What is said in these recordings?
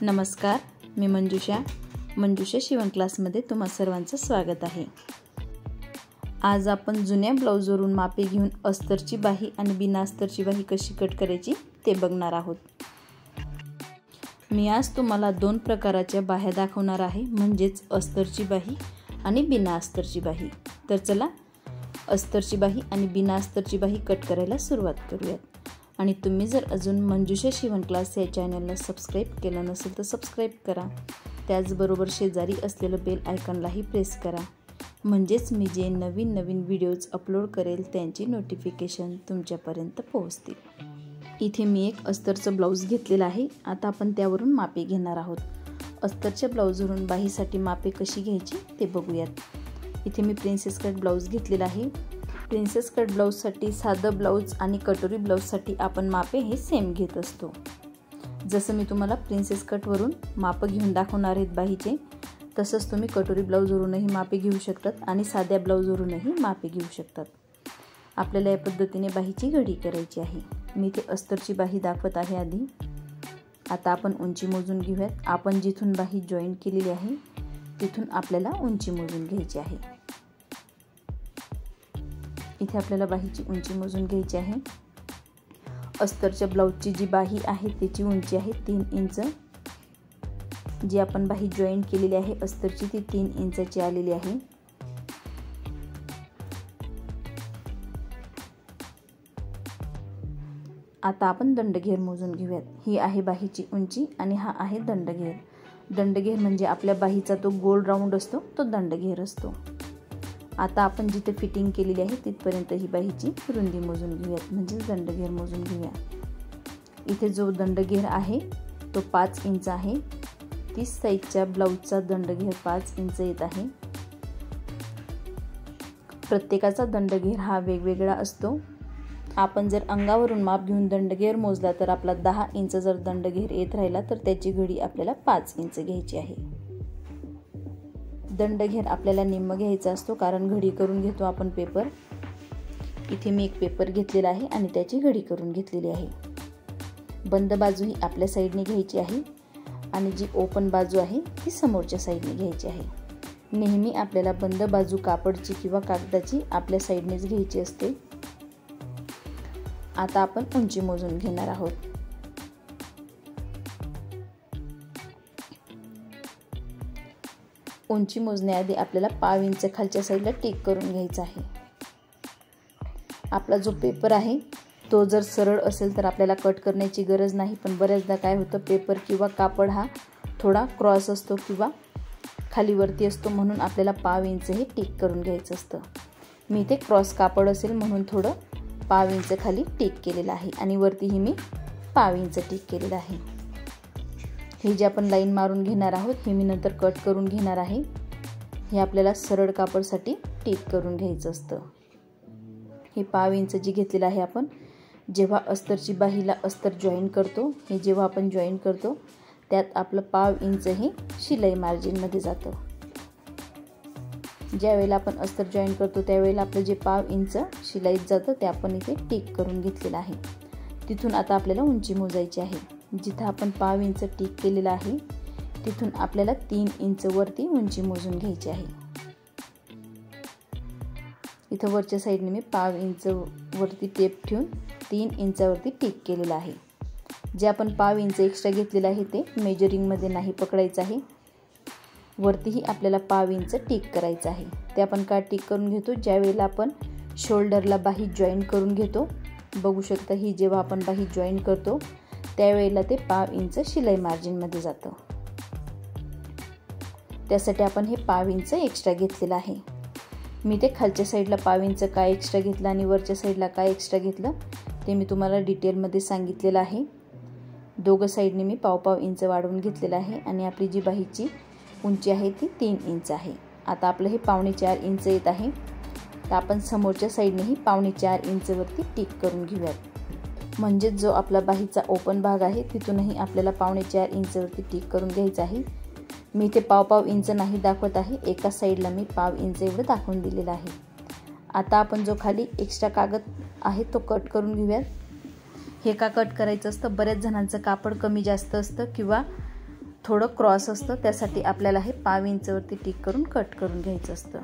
नमस्कार, मी मंजुषा शिवण क्लासमध्ये तुम्हा सर्वांचं स्वागत आहे। आज आपण जुन्या ब्लाऊजवरून मापे घेऊन अस्तरची बाही आणि बिना अस्तरची बाही कशी कट करायची ते बघणार आहोत। मी आज तुम्हाला दोन प्रकाराच्या बाह्या दाखवणार आहे, म्हणजेच अस्तरची बाही आणि बिना अस्तरची बाही। तर चला अस्तरची बाही आणि बिना अस्तरची बाही कट करायला सुरुवात करूयात। आणि तुम्ही जर अजून मंजुषा शिवण क्लास या चॅनलला सबस्क्राइब केलं नसेल तर सबस्क्राइब करा। त्याचबरोबर शेजारी असलेलं बेल आयकॉनलाही प्रेस करा, म्हणजेच मी जे नवीन व्हिडिओज अपलोड करेल त्यांची नोटिफिकेशन तुमच्यापर्यंत पोहोचतील। इथे मी एक अस्तरचं ब्लाऊज घेतलेलं आहे। आता आपण त्यावरून मापे घेणार आहोत। अस्तरच्या ब्लाऊजवरून बाहीसाठी मापे कशी घ्यायची ते बघूयात। इथे मी प्रिन्सेस कट ब्लाऊज घेतलेला आहे। प्रिन्सेस कट ब्लाऊजसाठी साधं ब्लाऊज आणि कटोरी ब्लाऊजसाठी आपण मापे हे सेम घेत असतो। जसं मी तुम्हाला प्रिन्सेस कटवरून माप घेऊन दाखवणार आहेत बाहीचे, तसंच तुम्ही कटोरी ब्लाऊजवरूनही मापे घेऊ शकतात आणि साध्या ब्लाऊजवरूनही मापे घेऊ शकतात। आपल्याला या पद्धतीने बाहीची घडी करायची आहे। मी ते अस्तरची बाही दाखवत आहे आधी। आता आपण उंची मोजून घेऊयात। आपण जिथून बाही जॉईन केलेली आहे तिथून आपल्याला उंची मोजून घ्यायची आहे। इथे आपल्याला बाहीची उंची मोजून घ्यायची आहे। अस्तरच्या ब्लाऊजची जी बाही आहे त्याची उंची आहे 3 इंच। जी आपण बाही जॉईन केलेली आहे अस्तरची ती 3 इंचाची आलेली आहे। आता आपण दंडघेर मोजून घेऊयात। ही आहे बाहीची उंची आणि हा आहे दंडघेर। दंडघेर म्हणजे आपल्या बाहीचा तो गोल राऊंड असतो तो दंडघेर असतो। आता आपण जिथे फिटिंग केलेली आहे तिथपर्यंत ही बाहीची रुंदी मोजून घेऊयात, म्हणजे दंडघेर मोजून घेऊया। इथे जो दंडघेर आहे तो 5 इंच आहे। 30 साइजच्या ब्लाऊजचा दंडघेर 5 इंच येत आहे। प्रत्येकाचा दंडघेर हा वेगवेगळा असतो। आपण जर अंगावरून माप घेऊन दंडघेर मोजला तर आपला 10 इंच जर दंडघेर येत राहिला तर त्याची घडी आपल्याला 5 इंच घ्यायची आहे। दंडघेर आपल्याला निम्म घ्यायचा असतो, कारण घडी करून घेतो आपण पेपर। इथे मी एक पेपर घेतलेला आहे आणि त्याची घडी करून घेतलेली आहे। बंद बाजू ही आपल्या साईडने घ्यायची आहे आणि जी ओपन बाजू आहे ती समोरच्या साईडने घ्यायची आहे। नेहमी आपल्याला बंद बाजू कापडची किंवा कागदाची आपल्या साईडनेच घ्यायची असते। आता आपण उंची मोजून घेणार आहोत। उंची मोजण्याआधी आपल्याला पाव इंच खालच्या साईडला टिक करून घ्यायचा आहे। आपला जो पेपर आहे तो जर सरळ असेल तर आपल्याला कट करण्याची गरज नाही, पण बऱ्याचदा काय होतं पेपर किंवा कापड हा थोडा क्रॉस असतो किंवा खाली वरती असतो, म्हणून आपल्याला पाव इंच हे टिक करून घ्यायचं असतं। मी इथे क्रॉस कापड असेल म्हणून थोडं पाव इंच खाली टिक केलेलं आहे आणि वरतीही मी पाव इंच टिक केलेलं आहे। हे जे आपण लाईन मारून घेणार आहोत हे मी नंतर कट करून घेणार आहे। हे आपल्याला सरळ कापडसाठी टिक करून घ्यायचं असतं। हे पाव इंच जी घेतलेलं आहे आपण, जेव्हा अस्तरची बाहीला अस्तर जॉईन करतो, हे जेव्हा आपण जॉईन करतो त्यात आपलं पाव इंच हे शिलाई मार्जिनमध्ये जातं। ज्या वेळेला आपण अस्तर जॉईन करतो त्यावेळेला आपलं जे पाव इंच शिलाईत जातं ते आपण इथे टिक करून घेतलेलं आहे। तिथून आता आपल्याला उंची मोजायची आहे। जिथं आपण पाव इंच टिक केलेलं आहे तिथून आपल्याला 3 इंच वरती उंची मोजून घ्यायची आहे। इथं वरच्या साईडने मी पाव इंच वरती टेप ठेवून 3 इंचावरती टिक केलेलं आहे। जे आपण पाव इंच एक्स्ट्रा घेतलेलं आहे ते मेजरिंगमध्ये नाही पकडायचं आहे। वरतीही आपल्याला पाव इंच टिक करायचं आहे। ते आपण का टिक करून घेतो, ज्या वेळेला आपण शोल्डरला बाही जॉईन करून घेतो, बघू शकता ही जेव्हा आपण बाही जॉईन करतो त्यावेळेला ते पाव इंच शिलाई मार्जिनमध्ये जातं। त्यासाठी आपण हे पाव इंच एक्स्ट्रा घेतलेलं आहे। मी ते खालच्या साईडला पाव इंच काय एक्स्ट्रा घेतलं आणि वरच्या साईडला काय एक्स्ट्रा घेतलं ते मी तुम्हाला डिटेलमध्ये सांगितलेलं आहे। दोघं साईडने मी पाव इंच वाढवून घेतलेलं आहे आणि आपली जी बाहीची उंची आहे ती 3 इंच आहे। आता आपलं हे 4.5 इंच येत आहे, तर आपण समोरच्या साईडनेही 4.5 इंच वरती टिक करून घेऊयात। म्हणजे जो आपला बाहीचा ओपन भाग आहे तिथूनही आपल्याला 4.5 इंच वरती टिक करून घ्यायचं आहे। मी इथे पाव इंच नाही दाखवत आहे, एका साईडला मी पाव इंच एवढं दाखवून दिलेलं आहे। आता आपण जो खाली एक्स्ट्रा कागद आहे तो कट करून घेऊयात। हे का कट करायचं असतं, बऱ्याच जणांचं कापड कमी जास्त असतं किंवा थोडं क्रॉस असतं, त्यासाठी आपल्याला हे पाव इंचवरती टिक करून कट करून घ्यायचं असतं,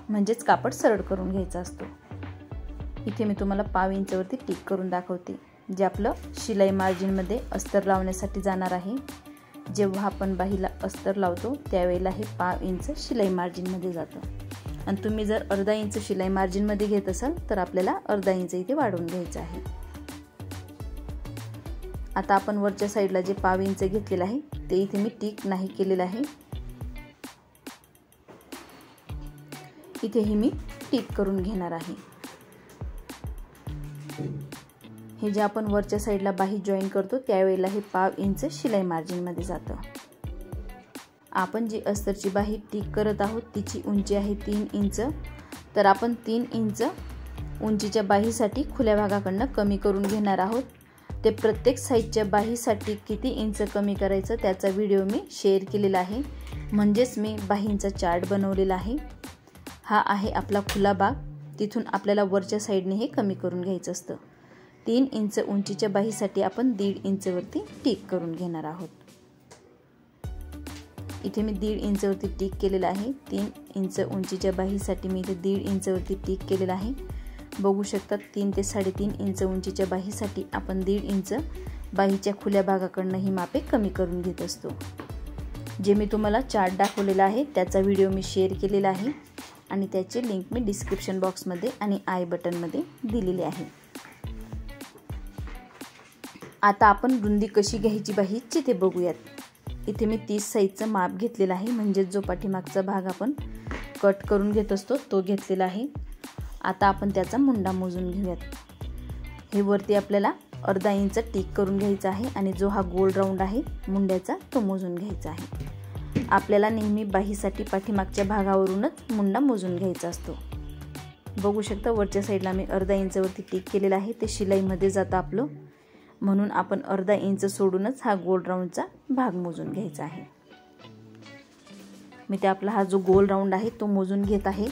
म्हणजेच कापड सरळ करून घ्यायचा असतो. इथे मी तुम्हाला पाव इंचवरती टिक करून दाखवते, जे आपलं शिलाई मार्जिनमध्ये अस्तर लावण्यासाठी जाणार आहे. जेव्हा आपण बाहीला अस्तर लावतो त्यावेळेला हे पाव इंच शिलाई मार्जिनमध्ये जातं, आणि तुम्ही जर अर्धा इंच शिलाई मार्जिनमध्ये घेत असाल तर आपल्याला अर्धा इंच इथे वाढवून घ्यायचं आहे. आता आपण वरच्या साईडला जे पाव इंच घेतलेलं आहे ते इथे मी टिक नाही केलेलं आहे, इथेही मी टिक करून घेणार आहे. हे जे आपण वरच्या साईडला बाही जॉईन करतो त्यावेळेला हे पाव इंच शिलाई मार्जिनमध्ये जातं. आपण जी अस्तरची बाही टिक करत आहोत तिची उंची आहे 3 इंच, तर आपण 3 इंच उंचीच्या बाहीसाठी खुल्या भागाकडनं कमी करून घेणार आहोत. ते प्रत्येक साईजच्या बाहीसाठी किती इंच कमी करायचं त्याचा व्हिडिओ मी शेअर केलेला आहे, म्हणजेच मी बाहींचा चार्ट बनवलेला आहे. हा आहे आपला खुला भाग, तिथून आपल्याला वरच्या साईडने हे कमी करून घ्यायचं असतं. 3 इंच उंचीच्या बाहीसाठी आपण 1.5 इंचवरती टिक करून घेणार आहोत. इथे मी 1.5 इंचवरती टिक केलेला आहे. 3 इंच उंचीच्या बाहीसाठी मी इथे 1.5 इंचवरती टिक केलेला आहे. बघू शकता 3 ते 3.5 इंच उंचीच्या बाहीसाठी आपण 1.5 इंच बाहीच्या खुल्या भागाकडनं ही मापे कमी करून घेत असतो. जे मी तुम्हाला चार्ट दाखवलेला आहे त्याचा व्हिडिओ मी शेअर केलेला आहे, आणि त्याचे लिंक मी डिस्क्रिप्शन बॉक्समध्ये आणि आय बटनमध्ये दिलेले आहे. आता आपण रुंदी कशी घ्यायची बाहीची ते बघूयात. इथे मी 30 साईजचं माप घेतलेलं आहे, म्हणजे जो पाठीमागचा भाग आपण कट करून घेत असतो तो घेतलेला आहे. आता आपण त्याचा मुंडा मोजून घेऊयात. हे वरती आपल्याला अर्धा इंच टिक करून घ्यायचा आहे, आणि जो हा गोल राऊंड आहे मुंड्याचा तो मोजून घ्यायचा आहे. आपल्याला नेहमी बाहीसाठी पाठीमागच्या भागावरूनच मुंडा मोजून घ्यायचा असतो. बघू शकता वरच्या साईडला मी अर्धा इंचवरती टिक केलेला आहे, ते शिलाईमध्ये जातं आपलं, म्हणून आपण अर्धा इंच सोडूनच हा गोल राऊंडचा भाग मोजून घ्यायचा आहे. मी ते आपला हा जो गोल राऊंड आहे तो मोजून घेत आहे.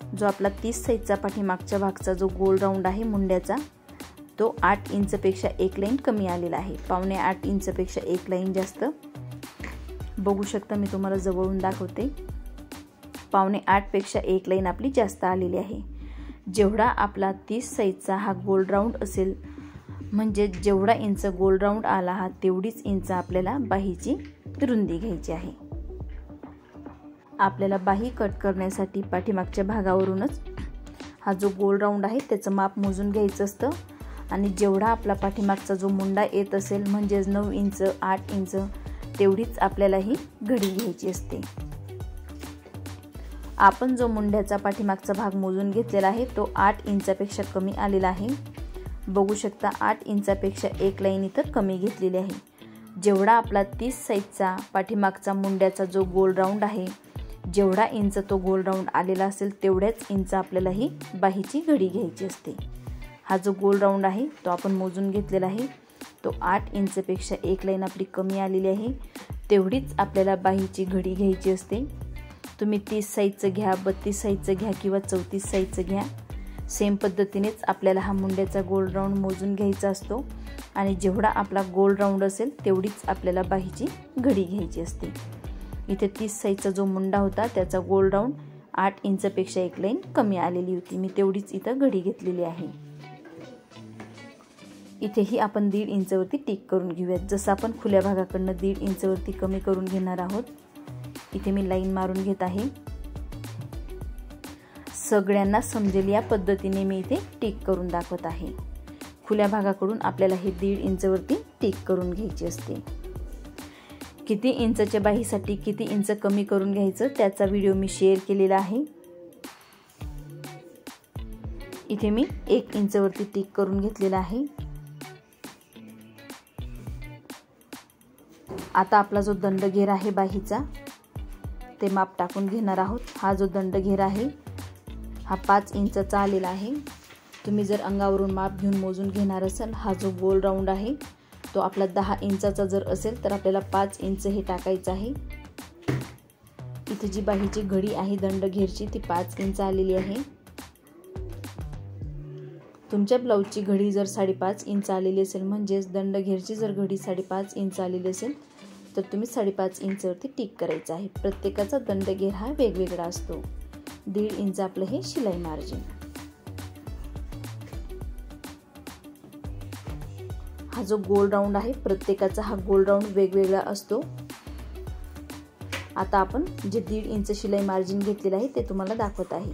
जो आपला 30 साईजचा पाठीमागच्या भागचा जो गोल राऊंड आहे मुंड्याचा तो 8 इंचपेक्षा 1 लाईन कमी आलेला आहे. 7.25 इंचपेक्षा 1 लाईन जास्त. बघू शकता मी तुम्हाला जवळून दाखवते. 7.25 पेक्षा 1 लाईन आपली जास्त आलेली आहे. जेवढा आपला 30 साईजचा हा गोल राऊंड असेल, म्हणजे जेवढा इंच गोल राऊंड आला हा तेवढीच इंच आपल्याला बाहीची रुंदी घ्यायची आहे. आपल्याला बाही कट करण्यासाठी पाठीमागच्या भागावरूनच हा जो गोल राऊंड आहे त्याचं माप मोजून घ्यायचं असतं, आणि जेवढा आपला पाठीमागचा जो मुंडा येत असेल म्हणजेच 9 इंच 8 इंच तेवढीच आपल्याला ही घडी घ्यायची असते. आपण जो मुंड्याचा पाठीमागचा भाग मोजून घेतलेला आहे तो 8 इंचापेक्षा कमी आलेला आहे. बघू शकता 8 इंचापेक्षा 1 लाईन इथं कमी घेतलेली आहे. जेवढा आपला 30 साईजचा पाठीमागचा मुंड्याचा जो गोल राऊंड आहे, जेवढा इंच तो गोल राऊंड आलेला असेल तेवढ्याच इंच आपल्याला ही बाहीची घडी घ्यायची असते. हा जो गोल राऊंड आहे तो आपण मोजून घेतलेला आहे, तो 8 इंचपेक्षा 1 लाईन आपली कमी आलेली आहे. तेवढीच आपल्याला बाहीची घडी घ्यायची असते. तुम्ही 30 साईजचं घ्या, 32 साईजचं घ्या किंवा 34 साईजचं घ्या, सेम पद्धतीनेच आपल्याला हा मुंड्याचा गोल राऊंड मोजून घ्यायचा असतो, आणि जेवढा आपला गोल राऊंड असेल तेवढीच आपल्याला बाहीची घडी घ्यायची असते. इथे 30 साईजचा जो मुंडा होता त्याचा गोल राऊंड 8 इंचपेक्षा 1 लाईन कमी आलेली होती. मी तेवढीच इथं घडी घेतलेली आहे. इथेही आपण 1.5 इंचवरती टिक करून घेऊयात. जसं आपण खुल्या भागाकडनं 1.5 इंचवरती कमी करून घेणार आहोत. इथे मी लाईन मारून घेत आहे. सगळ्यांना समजेल या पद्धतीने मी इथे टिक करून दाखवत आहे. खुल्या भागाकडून आपल्याला हे 1.5 इंचवरती टिक करून घ्यायची असते. किती इंचच्या बाहीसाठी किती इंच कमी करून घ्यायचं त्याचा व्हिडिओ मी शेअर केलेला आहे. इथे मी 1 इंचवरती टिक करून घेतलेला आहे. आता आपला जो दंडघेर आहे बाहीचा ते माप टाकून घेणार आहोत. हा जो दंडघेर आहे हा 5 इंचचा आलेला आहे. तुम्ही जर अंगावरून माप घेऊन मोजून घेणार असाल, हा जो गोल राऊंड आहे तो आपला 10 इंचाचा जर असेल तर आपल्याला 5 इंच हे टाकायचं आहे. इथे जी बाहीची घडी आहे दंडघेरची ती 5 इंच आलेली आहे. तुमच्या ब्लाऊजची घडी जर 5.5 इंच आलेली असेल, म्हणजेच दंडघेरची जर घडी 5.5 इंच आलेली असेल तर तुम्ही 5.5 इंचवरती टिक करायचं आहे. प्रत्येकाचा दंडघेर हा वेगवेगळा असतो. 1.5 इंच आपलं हे शिलाई मार्जिन. हा जो गोल राऊंड आहे प्रत्येकाचा हा गोल राऊंड वेगवेगळा असतो. आता आपण जे 1.5 इंच शिलाई मार्जिन घेतलेलं आहे ते तुम्हाला दाखवत आहे.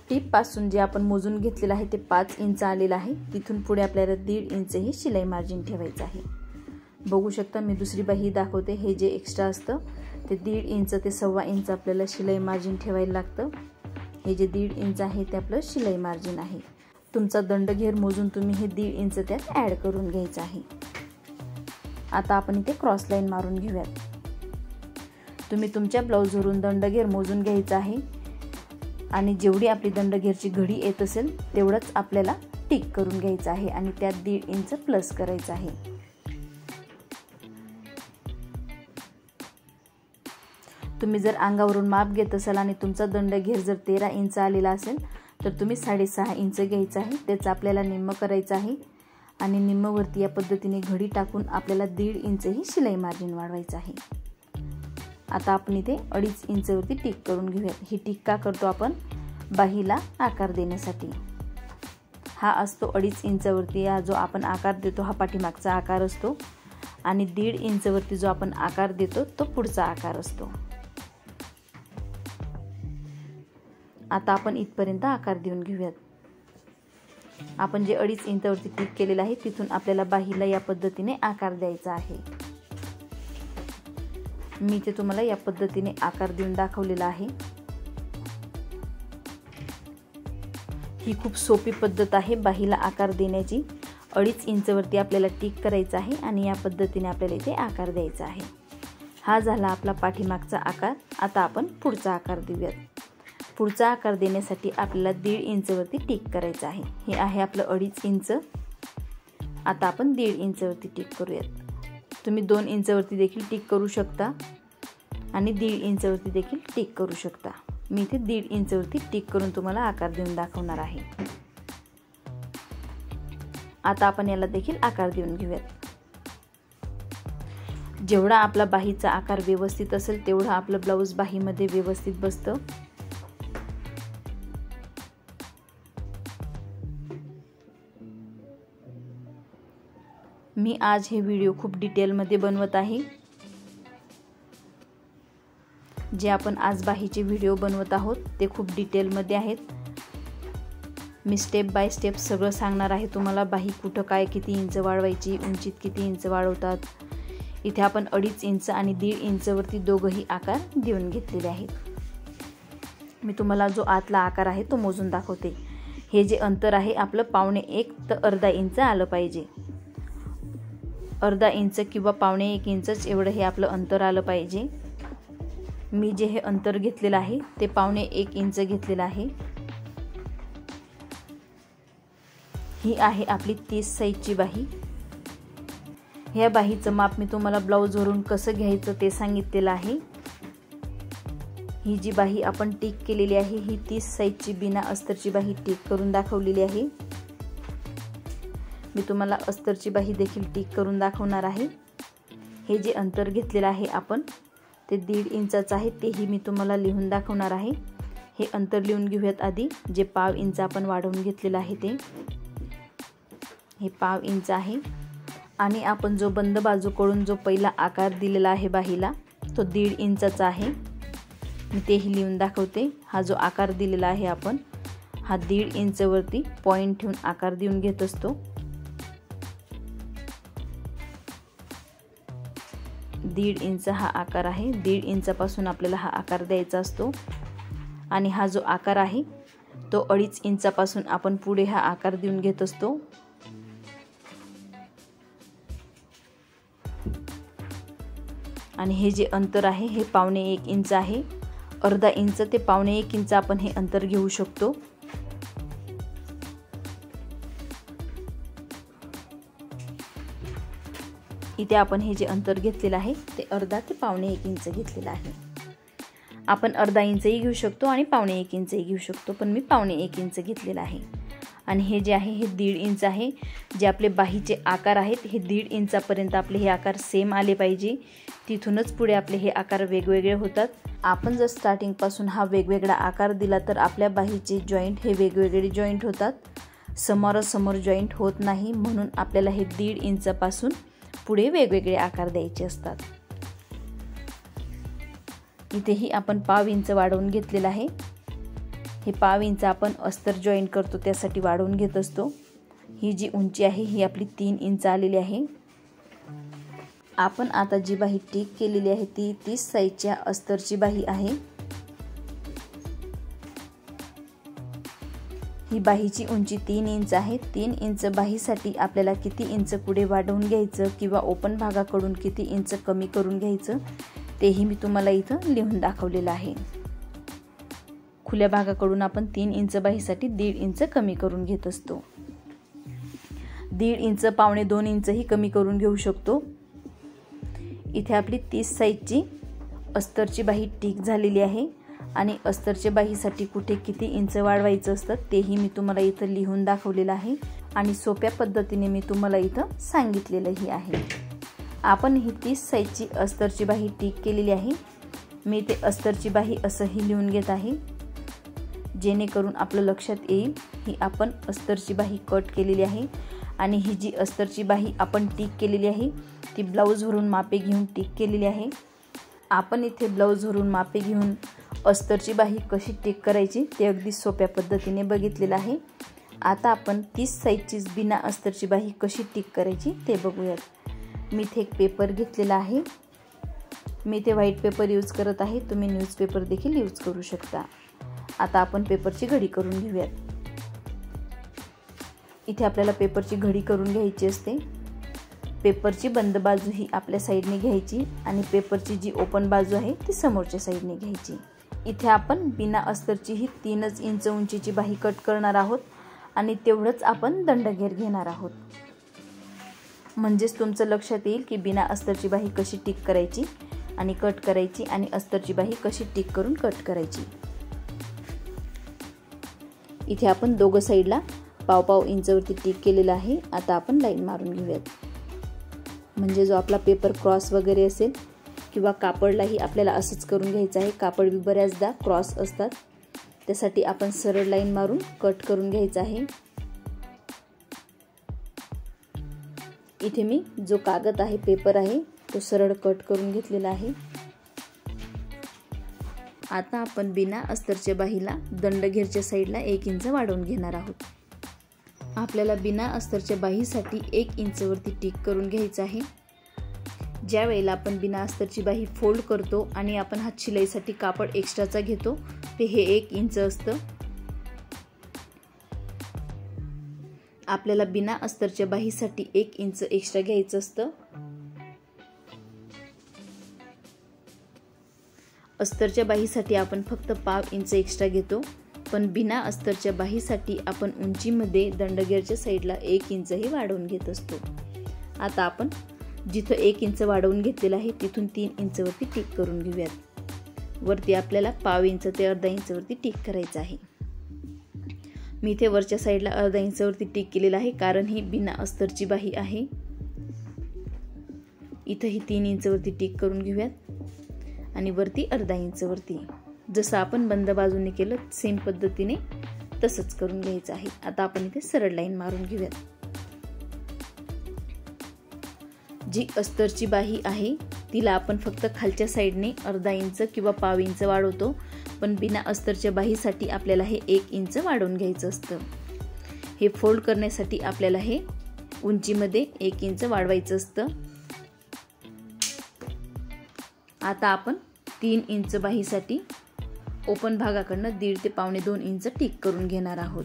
टीप पासून जे आपण मोजून घेतलेलं आहे ते 5 इंच आलेलं आहे. तिथून पुढे आपल्याला 1.5 इंच हे शिलाई मार्जिन ठेवायचं आहे. बघू शकता मी दुसरी बाही दाखवते. हे जे एक्स्ट्रा असतं ते 1.5 इंच ते 1.25 इंच आपल्याला शिलाई मार्जिन ठेवायला लागतं. हे जे 1.5 इंच आहे ते आपलं शिलाई मार्जिन आहे. तुमचा दंडघेर मोजून तुम्ही हे 1.5 इंच त्यात ॲड करून घ्यायचं आहे. आता आपण इथे क्रॉस लाईन मारून घेऊयात. तुम्ही तुमच्या ब्लाऊजवरून दंडघेर मोजून घ्यायचा आहे आणि जेवढी आपली दंडघेरची घडी येत असेल तेवढंच आपल्याला टिक करून घ्यायचं आहे आणि त्यात 1.5 इंच प्लस करायचं आहे. तुम्ही जर अंगावरून माप घेत असाल आणि तुमचा दंडघेर जर 13 इंच आलेला असेल तर तुम्ही 6.5 इंच घ्यायचं आहे. त्याचं आपल्याला निम्म करायचं आहे आणि निम्मवरती या पद्धतीने घडी टाकून आपल्याला 1.5 इंच ही शिलाई मार्जिन वाढवायचं आहे. आता आपण इथे 2.5 इंचवरती टिक करून घेऊयात. ही टिक का करतो आपण? बाहीला आकार देण्यासाठी. हा असतो 2.5 इंचवरती. हा जो आपण आकार देतो हा पाठीमागचा आकार असतो आणि 1.5 इंचवरती जो आपण आकार देतो तो पुढचा आकार असतो. आता आपण इथपर्यंत आकार देऊन घेऊयात. आपण जे 2.5 इंचवरती टिक केलेलं आहे तिथून आपल्याला बाहीला या पद्धतीने आकार द्यायचा आहे. मी ते तुम्हाला या पद्धतीने आकार देऊन दाखवलेला आहे. ही खूप सोपी पद्धत आहे बाहीला आकार देण्याची. 2.5 इंचवरती आपल्याला टिक करायचं आहे आणि या पद्धतीने आपल्याला इथे आकार द्यायचा आहे. हा झाला आपला पाठीमागचा आकार. आता आपण पुढचा आकार देऊयात. पुढचा आकार देण्यासाठी आपल्याला 1.5 इंचवरती टिक करायचं आहे. हे आहे आपलं 2.5 इंच. आता आपण 1.5 इंचवरती टिक करूयात. तुम्ही 2 इंचवरती देखील टिक करू शकता आणि 1.5 इंचवरती देखील टिक करू शकता. मी इथे 1.5 इंचवरती टिक करून तुम्हाला आकार देऊन दाखवणार आहे. आता आपण याला देखील आकार देऊन घेऊयात. जेवढा आपला बाहीचा आकार व्यवस्थित असेल तेवढं आपलं ब्लाऊज बाहीमध्ये व्यवस्थित बसतं. मी आज हे व्हिडिओ खूप डिटेलमध्ये बनवत आहे. जे आपण आज बाहीचे व्हिडिओ बनवत आहोत ते खूप डिटेलमध्ये आहेत. मी स्टेप बाय स्टेप सगळं सांगणार आहे तुम्हाला. बाही कुठं काय किती इंच वाढवायची, उंचीत किती इंच वाढवतात. इथे आपण 2.5 इंच आणि 1.5 इंचवरती दोघंही आकार देऊन घेतलेले आहेत. मी तुम्हाला जो आतला आकार आहे तो मोजून दाखवते. हे जे अंतर आहे आपलं 1.25 ते अर्धा इंच आलं पाहिजे. अर्धा इंच किंवा 1.25 इंचच एवढं हे आपलं अंतर आलं पाहिजे. मी जे हे अंतर घेतलेलं आहे ते 1.25 इंच घेतलेलं आहे. ही आहे आपली 30 साईजची बाही. ह्या बाहीचं माप मी तुम्हाला ब्लाऊजवरून कसं घ्यायचं ते सांगितलेलं आहे. ही जी बाही आपण टिक केलेली आहे ही 30 साईजची बिना अस्तरची बाही टिक करून दाखवलेली आहे. मी तुम्हाला अस्तरची बाही देखील टिक करून दाखवणार आहे. हे जे अंतर घेतलेलं आहे आपण ते 1.5 इंचाचं आहे. तेही मी तुम्हाला लिहून दाखवणार आहे. हे अंतर लिहून घेऊयात आधी. जे 1/2 इंच आपण वाढवून घेतलेलं आहे ते हे 1/2 इंच आहे. आणि आपण जो बंद बाजूकडून जो पहिला आकार दिलेला आहे बाहीला तो 1.5 इंचाचा आहे. मी तेही लिहून दाखवते. हा जो आकार दिलेला आहे आपण हा 1.5 इंचवरती पॉईंट ठेवून आकार देऊन घेत असतो. 1.5 इंच हा आकार आहे. 1.5 इंचापासून आपल्याला हा आकार द्यायचा असतो. आणि हा जो आकार आहे तो 2.5 इंचापासून आपण पुढे हा आकार देऊन घेत असतो. आणि हे जे अंतर आहे हे 1.25 इंच आहे. अर्धा इंच ते 1.25 इंच आपण हे अंतर घेऊ शकतो. इथे आपण हे जे अंतर घेतलेलं आहे ते अर्धा ते 1.25 इंच घेतलेलं आहे. आपण अर्धा इंचही घेऊ शकतो आणि 1.25 इंचही घेऊ शकतो, पण मी 1.25 इंच घेतलेला आहे. आणि हे जे आहे हे 1.5 इंच आहे. जे आपले बाहीचे आकार आहेत हे 1.5 इंचापर्यंत आपले हे आकार सेम आले पाहिजे. तिथूनच पुढे आपले हे आकार वेगवेगळे होतात. आपण जर स्टार्टिंगपासून हा वेगवेगळा आकार दिला तर आपल्या बाहीचे जॉईंट हे वेगवेगळे जॉईंट होतात, समोरासमोर जॉईंट होत नाही. म्हणून आपल्याला हे 1.5 इंचापासून पुढे वेगवेगळे आकार द्यायचे असतात. इथेही आपण 1/2 इंच वाढवून घेतलेला आहे. हे 1/2 इंच आपण अस्तर जॉईंट करतो त्यासाठी वाढवून घेत असतो. ही जी उंची आहे ही आपली 3 इंच आलेली आहे. आपण आता जी बाही टिक केलेली आहे ती 30 साईजच्या अस्तरची बाही आहे. ही बाहीची उंची 3 इंच आहे. 3 इंच बाहीसाठी आपल्याला किती इंच पुढे वाढवून घ्यायचं किंवा ओपन भागाकडून किती इंच कमी करून घ्यायचं तेही मी तुम्हाला इथं लिहून दाखवलेलं आहे. खुल्या भागाकडून आपण 3 इंच बाहीसाठी 1.5 इंच कमी करून घेत असतो. 1.5 इंच, 1.25-2 इंचही कमी करून घेऊ शकतो. इथे आपली 30 साईजची अस्तरची बाही टिक झालेली आहे आणि अस्तरच्या बाहीसाठी कुठे किती इंच वाढवायचं असतं तेही मी तुम्हाला इथं लिहून दाखवलेलं आहे आणि सोप्या पद्धतीने मी तुम्हाला इथं सांगितलेलंही आहे. आपण ही 30 साईजची अस्तरची बाही टिक केलेली आहे. मी ते अस्तरची बाही असंही लिहून घेत आहे जेणेकरून आपलं लक्षात येईल ही आपण अस्तरची बाही कट केलेली आहे. आणि ही जी अस्तरची बाही आपण टिक केलेली आहे ती ब्लाऊजवरून मापे घेऊन टिक केलेली आहे. आपण इथे ब्लाऊजवरून मापे घेऊन अस्तरची बाही कशी टिक करायची ते अगदी सोप्या पद्धतीने बघितलेलं आहे. आता आपण 30 साईजची बिना अस्तरची बाही कशी टिक करायची ते बघूयात. मी इथे एक पेपर घेतलेला आहे. मी इथे व्हाईट पेपर यूज करत आहे. तुम्ही न्यूजपेपर देखील यूज करू शकता. आता आपण पेपरची घडी करून घेऊयात. इथे आपल्याला पेपरची घडी करून घ्यायची असते. पेपरची बंद बाजू ही आपल्या साईडने घ्यायची आणि पेपरची जी ओपन बाजू आहे ती समोरच्या साईडने घ्यायची. इथे आपण बिना अस्तरची ही 3 इंच उंचीची बाही कट करणार आहोत आणि तेवढंच आपण दंडघेर घेणार आहोत. म्हणजेच तुमचं लक्षात येईल की बिना अस्तरची बाही कशी टिक करायची आणि कट करायची आणि अस्तरची बाही कशी टिक करून कट करायची. इथे आपण दोघं साईडला 1/2 इंचवरती टिक केलेला आहे. आता आपण लाईन मारून घेऊयात. म्हणजे जो आपला पेपर क्रॉस वगैरे असेल किंवा कापडलाही आपल्याला असंच करून घ्यायचं आहे. कापड बी बऱ्याचदा क्रॉस असतात त्यासाठी आपण सरळ लाईन मारून कट करून घ्यायचं आहे. इथे मी जो कागद आहे पेपर आहे तो सरळ कट करून घेतलेला आहे. आता आपण बिना अस्तरच्या बाहीला दंडघेरच्या साईडला 1 इंच वाढवून घेणार आहोत. आपल्याला बिना अस्तरच्या बाहीसाठी 1 इंचवरती टिक करून घ्यायचं आहे. ज्या वेळेला आपण बिना अस्तरची बाही फोल्ड करतो आणि आपण हात शिलाईसाठी कापड एक्स्ट्राचा घेतो ते हे 1 इंच असतं. आपल्याला बिना अस्तरच्या बाहीसाठी 1 इंच एक्स्ट्रा घ्यायचं असतं. अस्तरच्या बाहीसाठी आपण फक्त 1/2 इंच एक्स्ट्रा घेतो, पण बिना अस्तरच्या बाहीसाठी आपण उंचीमध्ये दंडघेरच्या साईडला 1 इंचही वाढवून घेत असतो. आता आपण जिथं 1 इंच वाढवून घेतलेलं आहे तिथून 3 इंचवरती टिक करून घेऊयात. वरती आपल्याला 1/2 इंच ते अर्धा इंचवरती टिक करायचं आहे. मी इथे वरच्या साईडला अर्धा इंचवरती टिक केलेलं आहे कारण ही बिना अस्तरची बाही आहे. इथंही 3 इंचवरती टिक करून घेऊयात आणि वरती अर्धा इंचवरती. जसं आपण बंद बाजूने केलं सेम पद्धतीने तसंच करून घ्यायचं आहे. आता आपण इथे सरळ लाईन मारून घेऊयात. जी अस्तरची बाही आहे तिला आपण फक्त खालच्या साईडने अर्धा इंच किंवा 1/2 इंच वाढवतो, पण बिना अस्तरच्या बाहीसाठी आपल्याला हे 1 इंच वाढवून घ्यायचं असतं. हे फोल्ड करण्यासाठी आपल्याला हे उंचीमध्ये 1 इंच वाढवायचं असतं. आता आपण 3 इंच बाहीसाठी ओपन भागाकडनं 1.5 ते 1.25-2 इंच टिक करून घेणार आहोत.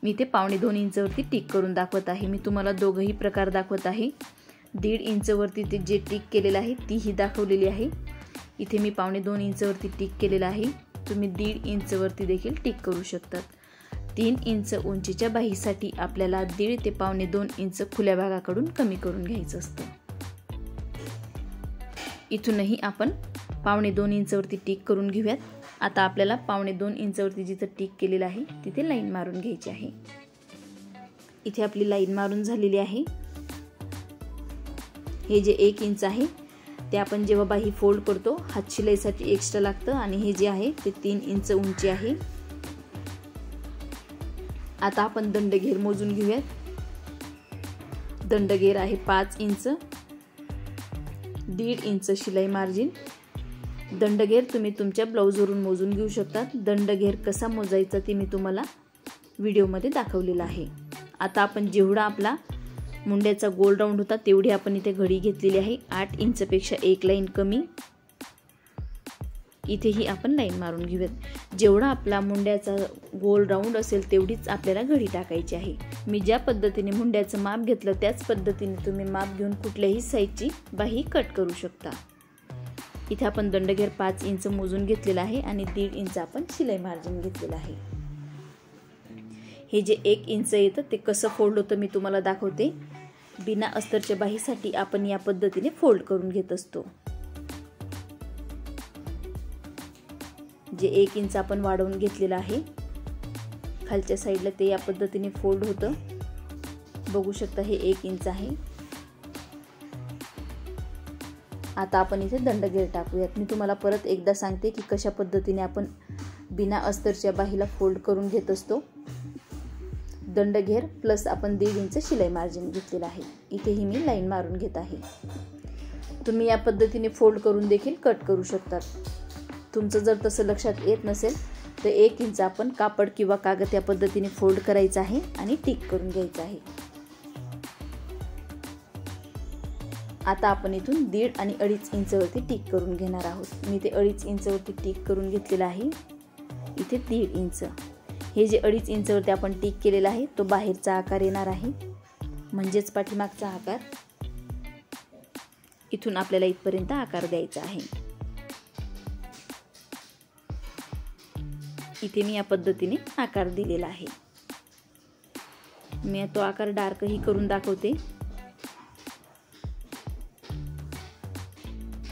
मी ते 1.25-2 इंचवरती टिक करून दाखवत आहे. मी तुम्हाला दोघंही प्रकार दाखवत आहे. 1.5 इंचवरती ते जे टिक केलेलं आहे तीही दाखवलेली आहे. इथे मी 1.25-2 इंचवरती टिक केलेलं आहे. तुम्ही 1.5 इंचवरती देखील टिक करू शकतात. 3 इंच उंचीच्या बाहीसाठी आपल्याला 1.5 ते 1.25-2 इंच खुल्या भागाकडून कमी करून घ्यायचं असतं. इथूनही आपण 1.25-2 इंचवरती टिक करून घेऊयात. आता आपल्याला 2.25 इंचावरती जिथं टिक केलेलं आहे तिथे लाईन मारून घ्यायची आहे। इथे आपली लाईन मारून झालेली आहे। हे जे 1 इंच आहे ते आपण जेव्हा बाही फोल्ड करतो हात शिलाईसाठी एक्स्ट्रा लागतं आणि हे जे आहे ते 3 इंच उंची आहे। आता आपण दंडघेर मोजून घेऊयात। दंडघेर आहे 5 इंच, 1.5 इंच शिलाई मार्जिन। दंडघेर तुम्ही तुमच्या ब्लाऊजवरून मोजून घेऊ शकता। दंडघेर कसा मोजायचा ते मी तुम्हाला व्हिडिओमध्ये दाखवलेला आहे। आता आपण जेवढा आपला मुंड्याचा गोल राऊंड होता तेवढी आपण इथे घडी घेतलेली आहे। 8 इंचपेक्षा एक लाईन कमी इथेही आपण लाईन मारून घेऊयात। जेवढा आपला मुंड्याचा गोल राऊंड असेल तेवढीच आपल्याला घडी टाकायची आहे। मी ज्या पद्धतीने मुंड्याचं माप घेतलं त्याच पद्धतीने तुम्ही माप घेऊन कुठल्याही साईजची बाही कट करू शकता। इथे आपण दंडघेर 5 इंच मोजून घेतलेला आहे आणि 1.5 इंच आपण शिलाई मार्जिन घेतलेलं आहे। हे जे 1 इंच येतं ते कसं फोल्ड होतं मी तुम्हाला दाखवते। बिना अस्तरच्या बाहीसाठी आपण या पद्धतीने फोल्ड करून घेत असतो। जे 1 इंच आपण वाढवून घेतलेलं आहे खालच्या साईडला ते या पद्धतीने फोल्ड होतं। बघू शकता हे 1 इंच आहे। आता आपण इथे दंडघेर टाकूयात। मी तुम्हाला परत एकदा सांगते की कशा पद्धतीने आपण बिना अस्तरच्या बाहीला फोल्ड करून घेत असतो। दंडघेर प्लस आपण 1.5 इंच शिलाई मार्जिन घेतलेलं आहे। इथेही मी लाईन मारून घेत आहे। तुम्ही या पद्धतीने फोल्ड करून देखील कट करू शकतात। तुमचं जर तसं लक्षात येत नसेल तर 1 इंच आपण कापड किंवा कागद या पद्धतीने फोल्ड करायचं आहे आणि टिक करून घ्यायचं आहे। आता आपण इथून 1.5 आणि 2.5 इंचवरती टिक करून घेणार आहोत। मी ते 2.5 इंचवरती टिक करून घेतलेलं आहे। इथे 1.5 इंच हे जे 2.5 इंचवरती आपण टिक केलेला आहे तो बाहेरचा आकार येणार आहे, म्हणजेच पाठीमागचा आकार। इथून आपल्याला इथपर्यंत आकार द्यायचा आहे। इथे मी या पद्धतीने आकार दिलेला आहे। मी तो आकार डार्कही करून दाखवते।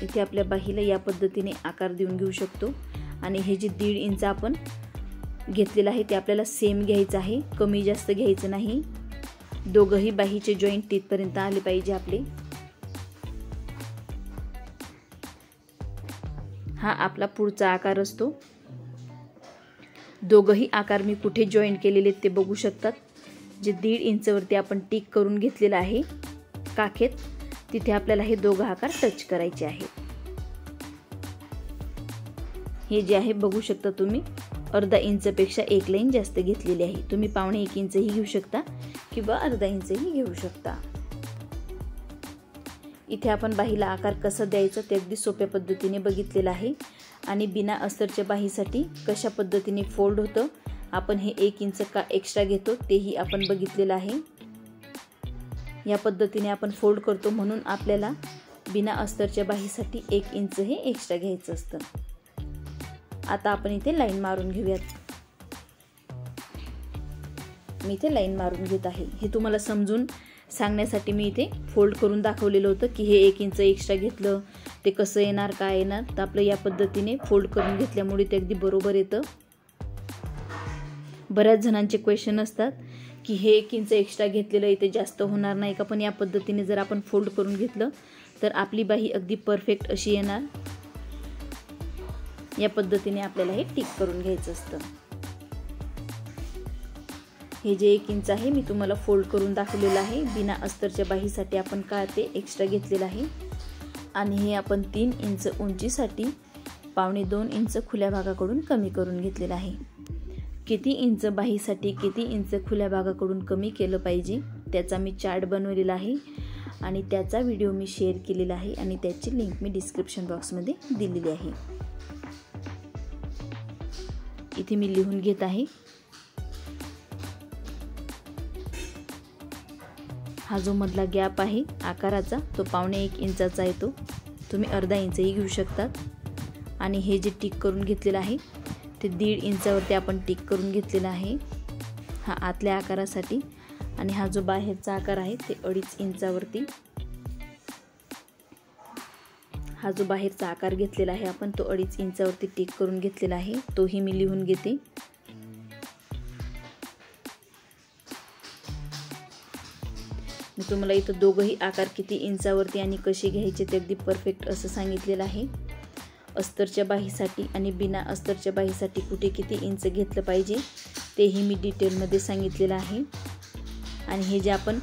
इथे आपल्या बाहीला या पद्धतीने आकार देऊन घेऊ शकतो आणि हे जे 1.5 इंच आपण घेतलेलं आहे ते आपल्याला सेम घ्यायचं आहे, कमी जास्त घ्यायचं नाही। दोघही बाहीचे जॉईंट तिथपर्यंत आले पाहिजे आपले। हा आपला पुढचा आकार असतो। दोघही आकार मी कुठे जॉईंट केलेले ते बघू शकतात। जे 1.5 इंचवरती आपण टिक करून घेतलेलं आहे काखेत तिथे आपल्याला हे दोघं आकार टच करायचे आहेत। हे जे आहे बघू शकता तुम्ही 1/2 इंचपेक्षा एक लाईन जास्त घेतलेली आहे। तुम्ही 1.25 इंचही घेऊ शकता किंवा 1/2 इंचही घेऊ शकता। इथे आपण बाहीला आकार कसा द्यायचा ते अगदी सोप्या पद्धतीने बघितलेलं आहे आणि बिना अस्तरच्या बाहीसाठी कशा पद्धतीने फोल्ड होतं आपण हे 1 इंच का एक्स्ट्रा घेतो तेही आपण बघितलेलं आहे। या पद्धतीने आपण फोल्ड करतो म्हणून आपल्याला बिना अस्तरच्या बाहीसाठी 1 इंच हे एक्स्ट्रा घ्यायचं असतं। आता आपण इथे लाईन मारून घेऊयात। मी इथे लाईन मारून घेत आहे। हे तुम्हाला समजून सांगण्यासाठी मी इथे फोल्ड करून दाखवलेलं होतं की हे 1 इंच एक्स्ट्रा घेतलं ते कसं येणार काय येणार, तर आपलं या पद्धतीने फोल्ड करून घेतल्यामुळे ते अगदी बरोबर येतं। बऱ्याच जणांचे क्वेश्चन असतात की हे 1 इंच एक्स्ट्रा घेतलेलं इथे जास्त होणार नाही का, पण या पद्धतीने जर आपण फोल्ड करून घेतलं तर आपली बाही अगदी परफेक्ट अशी येणार। या पद्धतीने आपल्याला हे टिक करून घ्यायचं असतं। हे जे 1 इंच आहे मी तुम्हाला फोल्ड करून दाखवलेलं आहे। बिना अस्तरच्या बाहीसाठी आपण काय ते एक्स्ट्रा घेतलेलं आहे आणि हे आपण 3 इंच उंचीसाठी 1.25 इंच खुल्या भागाकडून कमी करून घेतलेलं आहे। किती इंच बाहीसाठी किती इंच खुल्या भागाकडून कमी केलं पाहिजे त्याचा मी चार्ट बनवलेला आहे आणि त्याचा व्हिडिओ मी शेअर केलेला आहे आणि त्याची लिंक मी डिस्क्रिप्शन बॉक्समध्ये दिलेली आहे। इथे मी लिहून घेत आहे। हा जो मधला गॅप आहे आकाराचा तो 1.25 इंचाचा येतो, तुम्ही 1/2 इंचही घेऊ शकतात। आणि हे जे टिक करून घेतलेलं आहे ते 1.5 इंचावरती आपण टिक करून घेतलेला आहे हा आतल्या आकारासाठी आणि हा जो बाहेरचा आकार आहे ते 2.5 इंचावरती हा जो बाहेरचा आकार घेतलेला आहे आपण तो 2.5 इंचावरती टिक करून घेतलेला आहे, तोही मी लिहून घेते। मी तुम्हाला इथं दोघंही आकार किती इंचावरती आणि कसे घ्यायचे ते अगदी परफेक्ट असं सांगितलेलं आहे। अस्तरच्या बाहीसाठी आणि बिना अस्तरच्या बाहीसाठी कुठे किती इंच घेतलं पाहिजे तेही मी डिटेलमध्ये सांगितलेलं आहे। आणि हे जे आपण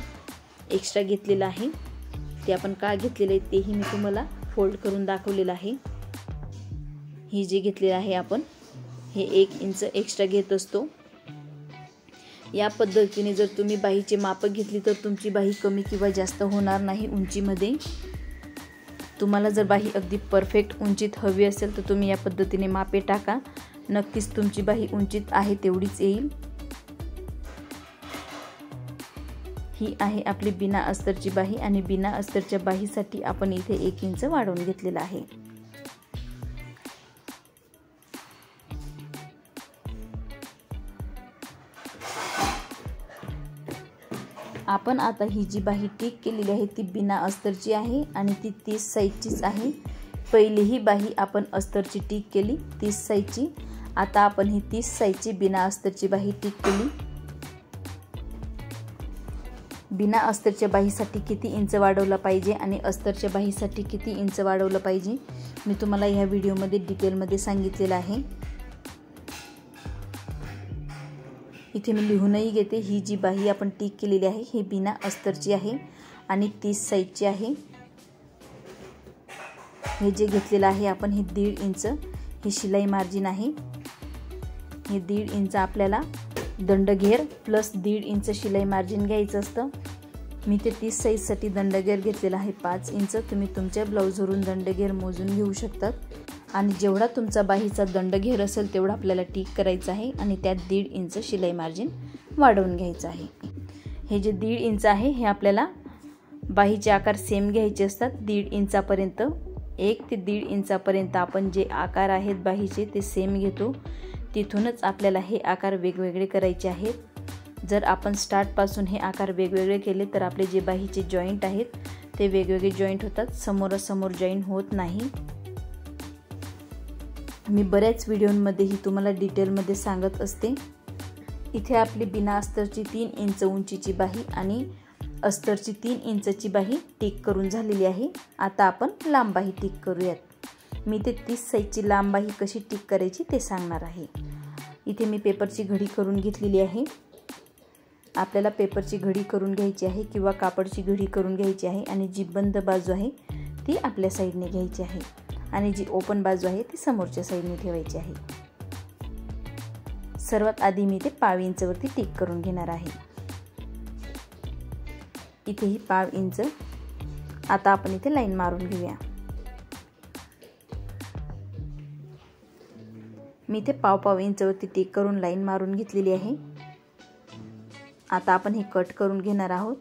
एक्स्ट्रा घेतलेलं आहे ते आपण का घेतलेलं आहे तेही मी तुम्हाला फोल्ड करून दाखवलेलं आहे। हे जे घेतलेलं आहे आपण हे 1 इंच एक्स्ट्रा घेत असतो। या पद्धतीने जर तुम्ही बाहीचे माप घेतली तर तुमची बाही कमी किंवा जास्त होणार नाही उंचीमध्ये। तुम्हाला जर बाही अगदी परफेक्ट उंचीत हवी असेल तर तुम्ही या पद्धतीने मापे टाका, नक्कीच तुमची बाही उंचीत आहे तेवढीच येईल। ही आहे आपली बिना अस्तरची बाही आणि बिना अस्तरच्या बाहीसाठी आपण इथे 1 इंच वाढवून घेतलेला आहे। आपण आता ही जी बाही टिक केलेली आहे ती बिना अस्तरची आहे आणि ती 30 साइजचीच आहे। पहिली ही बाही आपण अस्तरची टिक केली 30 साइजची, आता आपण ही 30 साइजची बिना अस्तरची बाही टिक केली। बिना अस्तरच्या बाहीसाठी किती इंच वाढवला पाहिजे आणि अस्तरच्या बाहीसाठी किती इंच वाढवलं पाहिजे मी तुम्हाला ह्या व्हिडिओमध्ये डिटेलमध्ये सांगितलेलं आहे। इथे मी लिहूनही घेते, ही जी बाही आपण टिक केलेली आहे ही बिना अस्तरची आहे आणि 30 साइजची आहे। हे जे घेतलेलं आहे आपण हे 1.5 इंच हे शिलाई मार्जिन आहे। हे 1.5 इंच आपल्याला दंडघेर प्लस 1.5 इंच शिलाई मार्जिन घ्यायचं असतं। मी ते 30 साइजसाठी दंडघेर घेतलेला आहे 5 इंच। तुम्ही तुमच्या ब्लाऊजवरून दंडघेर मोजून घेऊ शकतात आणि जेवढा तुमचा बाहीचा दंडघेर असेल तेवढा आपल्याला टिक करायचा आहे आणि त्यात 1.5 इंच शिलाई मार्जिन वाढवून घ्यायचं आहे। हे जे 1.5 इंच आहे हे आपल्याला बाहीचे आकार सेम घ्यायचे असतात 1.5 इंचापर्यंत। 1 ते 1.5 इंचापर्यंत आपण जे आकार आहेत बाहीचे ते सेम घेतो, तिथूनच आपल्याला हे आकार वेगवेगळे करायचे आहेत। जर आपण स्टार्टपासून हे आकार वेगवेगळे केले तर आपले जे बाहीचे जॉईंट आहेत ते वेगवेगळे जॉईंट होतात, समोरासमोर जॉईंट होत नाही। मी बऱ्याच व्हिडिओंमध्येही तुम्हाला डिटेलमध्ये सांगत असते। इथे आपली बिना अस्तरची 3 इंच उंचीची बाही आणि अस्तरची 3 इंचची बाही टिक करून झालेली आहे। आता आपण लांब बाही टिक करूयात। मी ते 30 साइजची लांब बाही कशी टिक करायची ते सांगणार आहे। इथे मी पेपरची घडी करून घेतलेली आहे। आपल्याला पेपरची घडी करून घ्यायची आहे किंवा कापडची घडी करून घ्यायची आहे आणि जी बंद बाजू आहे ती आपल्या साईडने घ्यायची आहे आणि जी ओपन बाजू आहे ती समोरच्या साईडने ठेवायची आहे। सर्वात आधी मी ते 1/2 इंचवरती टिक करून घेणार आहे। इथे ही 1/2 इंच। आता आपण इथे लाईन मारून घेऊया। मी इथे 1/2 इंचवरती टिक करून लाईन मारून घेतलेली आहे। आता आपण हे कट करून घेणार आहोत।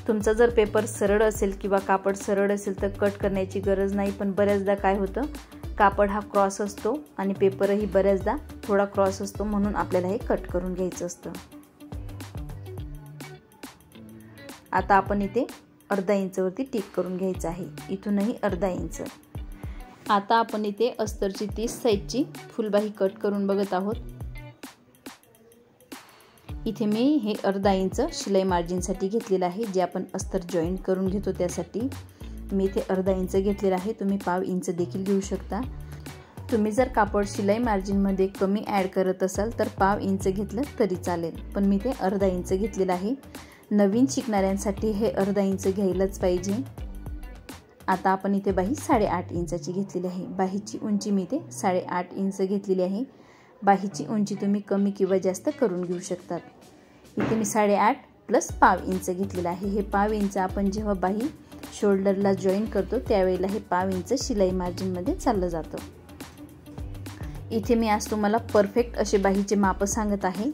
तुमचा जर पेपर सरळ असेल किंवा कापड सरळ असेल तर कट करण्याची गरज नाही, पण बऱ्याचदा काय होतं कापड हा क्रॉस असतो आणि पेपरही बऱ्याचदा थोडा क्रॉस असतो, म्हणून आपल्याला हे कट करून घ्यायचं असतं। आता आपण इथे 1/2 इंचवरती टिक करून घ्यायचं आहे, इथूनही 1/2 इंच। आता आपण इथे अस्तरची 30 साइजची फुलबाही कट करून बघत आहोत। इथे मी हे 1/2 इंच शिलाई मार्जिनसाठी घेतलेलं आहे, जे आपण अस्तर जॉईंट करून घेतो त्यासाठी मी इथे 1/2 इंच घेतलेला आहे। तुम्ही 1/2 इंच देखील घेऊ शकता। तुम्ही जर कापड शिलाई मार्जिनमध्ये कमी ॲड करत असाल तर 1/2 इंच घेतलं तरी चालेल, पण मी ते 1/2 इंच घेतलेलं आहे। नवीन शिकणाऱ्यांसाठी हे 1/2 इंच घ्यायलाच पाहिजे। आता आपण इथे बाही 8.5 इंचाची घेतलेली आहे। बाहीची उंची मी इथे 8.5 इंच घेतलेली आहे। बाहीची उंची तुम्ही कमी किंवा जास्त करून घेऊ शकतात। इथे मी 8.5 प्लस 1/2 इंच घेतलेलं आहे। हे 1/2 इंच आपण जेव्हा बाही शोल्डरला जॉईन करतो त्यावेळेला हे 1/2 इंच शिलाई मार्जिनमध्ये चाललं जातं। इथे मी आज तुम्हाला परफेक्ट असे बाहीचे माप सांगत आहे।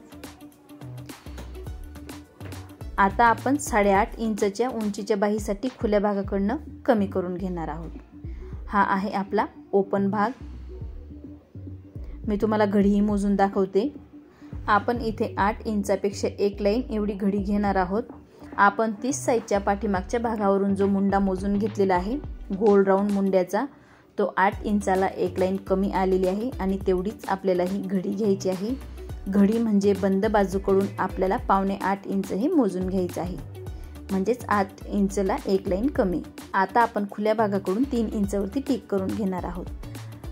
आता आपण 8.5 इंचच्या उंचीच्या बाहीसाठी खुल्या भागाकडनं कमी करून घेणार आहोत। हा आहे आपला ओपन भाग। मी तुम्हाला घडीही मोजून दाखवते। आपण इथे 8 इंचापेक्षा एक लाईन एवढी घडी घेणार आहोत। आपण 30 साईजच्या पाठीमागच्या भागावरून जो मुंडा मोजून घेतलेला आहे गोल राऊंड मुंड्याचा, तो 8 इंचाला एक लाईन कमी आलेली आहे आणि तेवढीच आपल्याला ही घडी घ्यायची आहे। घडी म्हणजे बंद बाजूकडून आपल्याला 7.5 इंच हे मोजून घ्यायचं आहे, म्हणजेच 8 इंचला एक लाईन कमी। आता आपण खुल्या भागाकडून 3 इंचावरती टिक करून घेणार आहोत।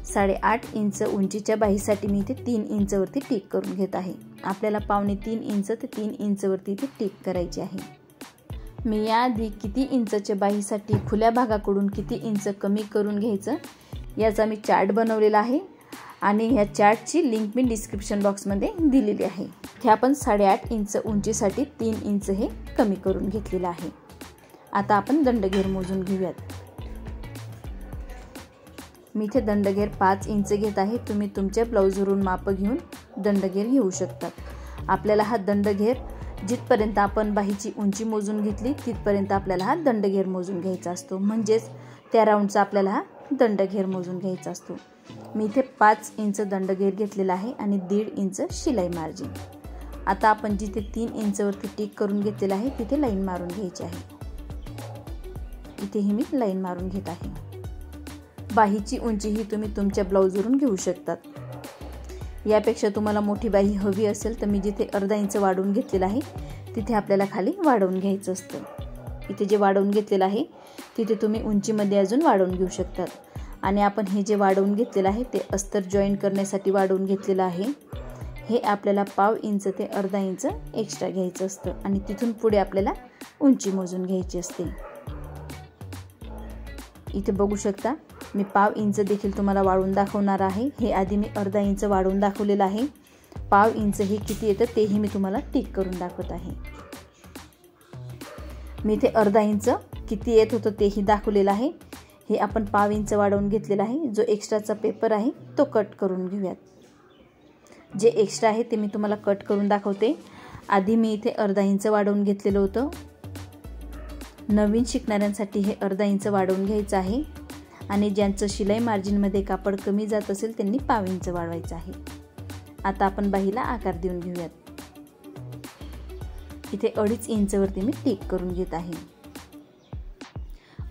8.5 इंच उंचीच्या बाहीसाठी मी इथे 3 इंचवरती टिक करून घेत आहे। आपल्याला 2.5 इंच ते 3 इंचवरती इथे टिक करायची आहे। मी याआधी किती इंचच्या बाहीसाठी खुल्या भागाकडून किती इंच कमी करून घ्यायचं याचा मी चार्ट बनवलेला आहे आणि ह्या चार्टची लिंक मी डिस्क्रिप्शन बॉक्समध्ये दिलेली आहे। हे आपण 8.5 इंच उंचीसाठी 3 इंच हे कमी करून घेतलेलं आहे। आता आपण दंडघेर मोजून घेऊयात। मी इथे दंडघेर 5 इंच घेत आहे। तुम्ही तुमच्या ब्लाऊजवरून माप घेऊन दंडघेर घेऊ शकता। आपल्याला हा दंडघेर जिथपर्यंत आपण बाहीची उंची मोजून घेतली तिथपर्यंत आपल्याला हा दंडघेर मोजून घ्यायचा असतो, म्हणजेच त्या राऊंडचा आपल्याला हा दंडघेर मोजून घ्यायचा असतो। मी इथे 5 इंच दंडघेर घेतलेला आहे आणि 1.5 इंच शिलाई मार्जिन। आता आपण जिथे 3 इंचवरती टिक करून घेतलेला आहे तिथे लाईन मारून घ्यायची आहे। इथेही मी लाईन मारून घेत आहे। बाहीची उंची ही तुम्ही तुमच्या ब्लाऊजवरून घेऊ शकतात। यापेक्षा तुम्हाला मोठी बाही हवी असेल तर मी जिथे अर्धा इंच वाढवून घेतलेला आहे तिथे आपल्याला खाली वाढवून घ्यायचं असतं। इथे जे वाढवून घेतलेलं आहे तिथे तुम्ही उंचीमध्ये अजून वाढवून घेऊ शकतात। आणि आपण हे जे वाढवून घेतलेलं आहे ते अस्तर जॉईन करण्यासाठी वाढवून घेतलेलं आहे। हे आपल्याला 1/2 इंच ते अर्धा इंच एक्स्ट्रा घ्यायचं असतं आणि तिथून पुढे आपल्याला उंची मोजून घ्यायची असते। इथे बघू शकता मी 1/2 इंच देखील तुम्हाला वाढवून दाखवणार आहे। हे आधी मी अर्धा इंच वाढवून दाखवलेलं आहे। 1/2 इंच हे किती येतं तेही मी तुम्हाला टिक करून दाखवत आहे। मी इथे अर्धा इंच किती येत होतं तेही दाखवलेलं आहे। हे आपण 1/2 इंच वाढवून घेतलेला आहे। जो एक्स्ट्राचा पेपर आहे तो कट करून घेऊयात। जे एक्स्ट्रा आहे ते मी तुम्हाला कट करून दाखवते। आधी मी इथे अर्धा इंच वाढवून घेतलेलं होतं। नवीन शिकणाऱ्यांसाठी हे अर्धा इंच वाढवून घ्यायचं आहे आणि ज्यांचं शिलाई मार्जिनमध्ये कापड कमी जात असेल त्यांनी 1/2 इंच वाढवायचं आहे। आता आपण बाहीला आकार देऊन घेऊयात। इथे 2.5 इंचवरती मी टिक करून घेत आहे।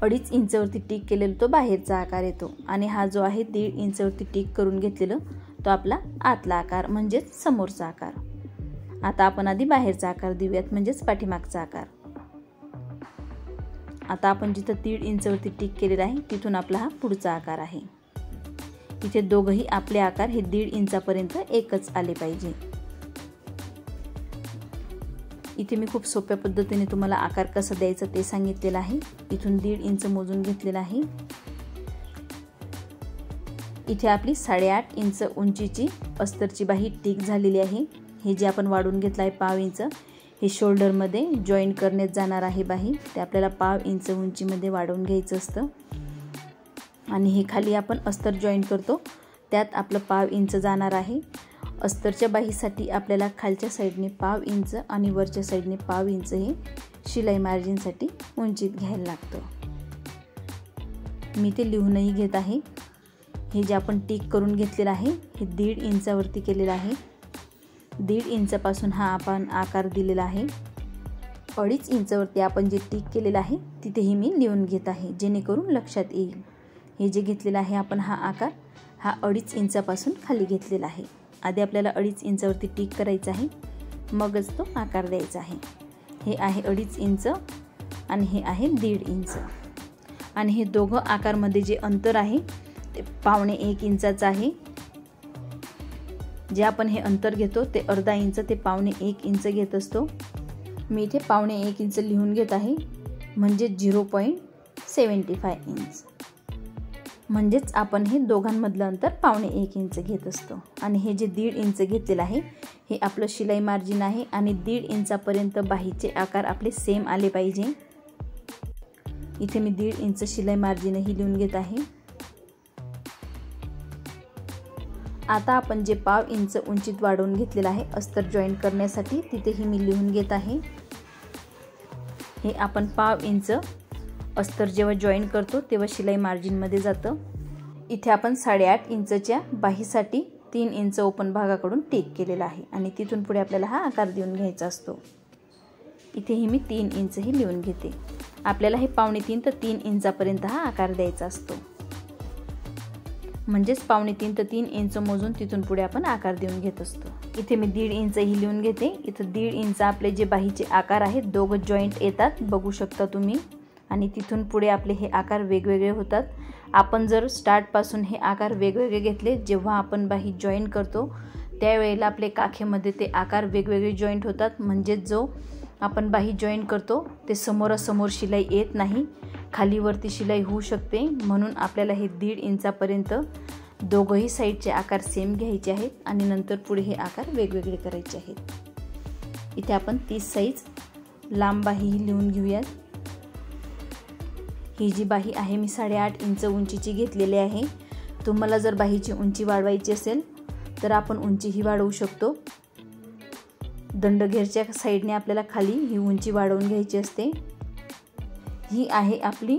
2.5 इंचवरती टिक केलेला तो बाहेरचा आकार येतो आणि हा जो आहे 1.5 इंचवरती टिक करून घेतलेला तो आपला आतला आकार म्हणजेच समोरचा आकार। आता आपण आधी बाहेरचा आकार देऊयात म्हणजेच पाठीमागचा आकार। आता आपण जिथं 1.5 इंचवरती टिक केलेला आहे तिथून आपला हा पुढचा आकार आहे। इथे दोघंही आपले आकार हे 1.5 इंचापर्यंत एकच आले पाहिजे। इथे मी खूप सोप्या पद्धतीने तुम्हाला आकार कसा द्यायचा ते सांगितलेलं आहे। इथून 1.5 इंच मोजून घेतलेला आहे। इथे आपली 8.5 इंच उंचीची अस्तरची बाही टिक झालेली आहे। हे जे आपण वाढवून घेतलं आहे 1/2 इंच हे शोल्डरमध्ये जॉईन करण्यात जाणार आहे बाही, ते आपल्याला 1/2 इंच उंचीमध्ये वाढवून घ्यायचं असतं। आणि हे खाली आपण अस्तर जॉईन करतो त्यात आपलं 1/2 इंच जाणार आहे। अस्तरच्या बाहीसाठी आपल्याला खालच्या साईडने 1/2 इंच आणि वरच्या साईडने 1/2 इंच हे शिलाई मार्जिनसाठी उंचीत घ्यायला लागतं। मी ते लिहूनही घेत आहे। हे जे आपण टिक करून घेतलेलं आहे हे 1.5 इंचावरती केलेलं आहे। 1.5 इंचापासून हा आपण आकार दिलेला आहे। 2.5 इंचावरती आपण जे टिक केलेलं आहे तिथेही मी लिहून घेत आहे जेणेकरून लक्षात येईल। हे जे घेतलेलं आहे आपण हा आकार हा 2.5 इंचापासून खाली घेतलेला आहे। आधी आपल्याला 2.5 इंचावरती टिक करायचं आहे मगच तो आकार द्यायचा आहे। हे आहे 2.5 इंच आणि हे आहे 1.5 इंच आणि हे दोघं आकारमध्ये जे अंतर आहे ते 1.25 इंचाचं आहे। जे आपण हे अंतर घेतो ते अर्धा इंच ते 1.25 इंच घेत असतो। मी इथे 1.25 इंच लिहून घेत आहे म्हणजे 0.75 इंच, म्हणजेच आपण हे दोघांमधलं अंतर 1.25 इंच घेत असतो। आणि हे जे 1.5 इंच घेतलेलं आहे हे आपलं शिलाई मार्जिन आहे आणि 1.5 इंचापर्यंत बाहीचे आकार आपले सेम आले पाहिजे। इथे मी 1.5 इंच शिलाई मार्जिनही लिहून घेत आहे। आता आपण जे 1/2 इंच उंचीत वाढवून घेतलेलं आहे अस्तर जॉईन करण्यासाठी तिथेही मी लिहून घेत आहे। हे आपण 1/2 इंच अस्तर जेव्हा जॉईन करतो तेव्हा शिलाई मार्जिनमध्ये जातं। इथे आपण 8.5 इंचच्या बाहीसाठी 3 इंच ओपन भागाकडून टिक केलेला आहे आणि तिथून पुढे आपल्याला हा आकार देऊन घ्यायचा असतो। इथेही मी 3 इंच ही लिहून घेते। आपल्याला हे 2.5 ते 3 इंचापर्यंत हा आकार द्यायचा असतो, म्हणजेच 2.5 ते 3 इंच मोजून तिथून पुढे आपण आकार देऊन घेत असतो। इथे मी 1.5 इंच ही लिहून घेते। इथं 1.5 इंच आपले जे बाहीचे आकार आहेत दोघं जॉईंट येतात, बघू शकता तुम्ही, आणि तिथून पुढे आपले हे आकार वेगवेगळे होतात। आपण जर स्टार्ट पासून हे आकार वेगवेगळे घेतले, जेव्हा आपण बाही जॉईन करतो त्यावेळेला आपले काखेमध्ये ते आकार वेगवेगळे जॉईंट होतात, म्हणजे जो आपण बाही जॉईन करतो ते समोरासमोर शिलाई येत नाही, खालीवरती शिलाई होऊ शकते। म्हणून आपल्याला हे 1.5 इंचापर्यंत दोघंही साईडचे आकार सेम घ्यायचे आहेत आणि नंतर पुढे हे आकार वेगवेगळे करायचे आहेत। इथे आपण 30 साईज लांब बाही लिहून घेऊयात। ही जी बाही आहे मी 8.5 इंच उंचीची घेतलेली आहे। तुम्हाला जर बाहीची उंची वाढवायची असेल तर आपण उंची ही वाढवू शकतो। दंडघेरच्या साईडने आपल्याला खाली ही उंची वाढवून घ्यायची असते। ही आहे आपली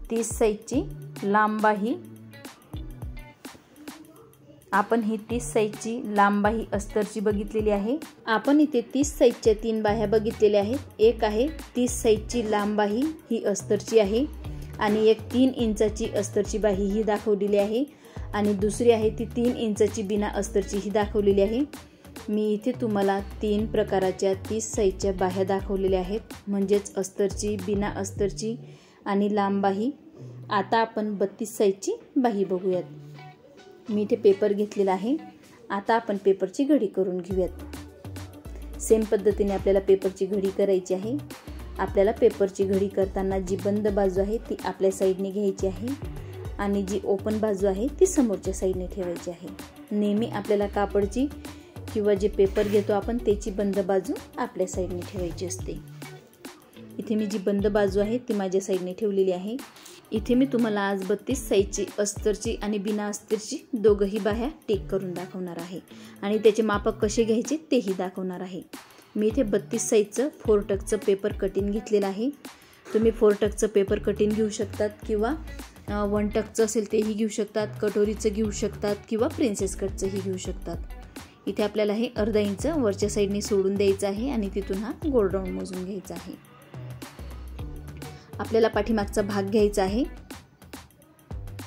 30 साईजची लांब बाही। आपण ही 30 साईजची लांब बाही अस्तरची बघितलेली आहे। आपण इथे 30 साईजच्या 3 बाह्या बघितलेल्या आहेत। एक आहे 30 साईजची लांब बाही, ही अस्तरची आहे, आणि एक 3 इंचाची अस्तरची बाही ही दाखवलेली आहे, आणि दुसरी आहे ती 3 इंचाची बिना अस्तरची ही दाखवलेली आहे। मी इथे तुम्हाला 3 प्रकाराच्या 30 साईजच्या बाह्या दाखवलेल्या आहेत, म्हणजेच अस्तरची, बिना अस्तरची आणि लांब बाही। आता आपण 32 साईजची बाही बघूयात। मी इथे पेपर घेतलेला आहे। आता आपण पेपरची घडी करून घेऊयात। सेम पद्धतीने आपल्याला पेपरची घडी करायची आहे। आपल्याला पेपरची घडी करताना जी बंद बाजू आहे ती आपल्या साईडने घ्यायची आहे आणि जी ओपन बाजू आहे ती समोरच्या साईडने ठेवायची आहे। नेहमी आपल्याला कापडची किंवा जे पेपर घेतो आपण त्याची बंद बाजू आपल्या साईडने ठेवायची असते। इथे मी जी बंद बाजू आहे ती माझ्या साईडने ठेवलेली आहे। इथे मी तुम्हाला आज 32 साईजची अस्तरची आणि बिना अस्तरची दोघंही बाह्या टिक करून दाखवणार आहे आणि त्याचे मापक कसे घ्यायचे तेही दाखवणार आहे। मी इथे 32 साईजचं 4 टक्सचं पेपर कटिंग घेतलेलं आहे। तुम्ही 4 टक्सचं पेपर कटिंग घेऊ शकतात किंवा 1 टक्सचं असेल तेही घेऊ शकतात, कटोरीचं घेऊ शकतात किंवा प्रिन्सेस कटचंही घेऊ शकतात। इथे आपल्याला हे अर्धा इंच वरच्या साईडने सोडून द्यायचं आहे आणि तिथून हा गोल राऊंड मोजून घ्यायचा आहे। आपल्याला पाठीमागचा भाग घ्यायचा आहे।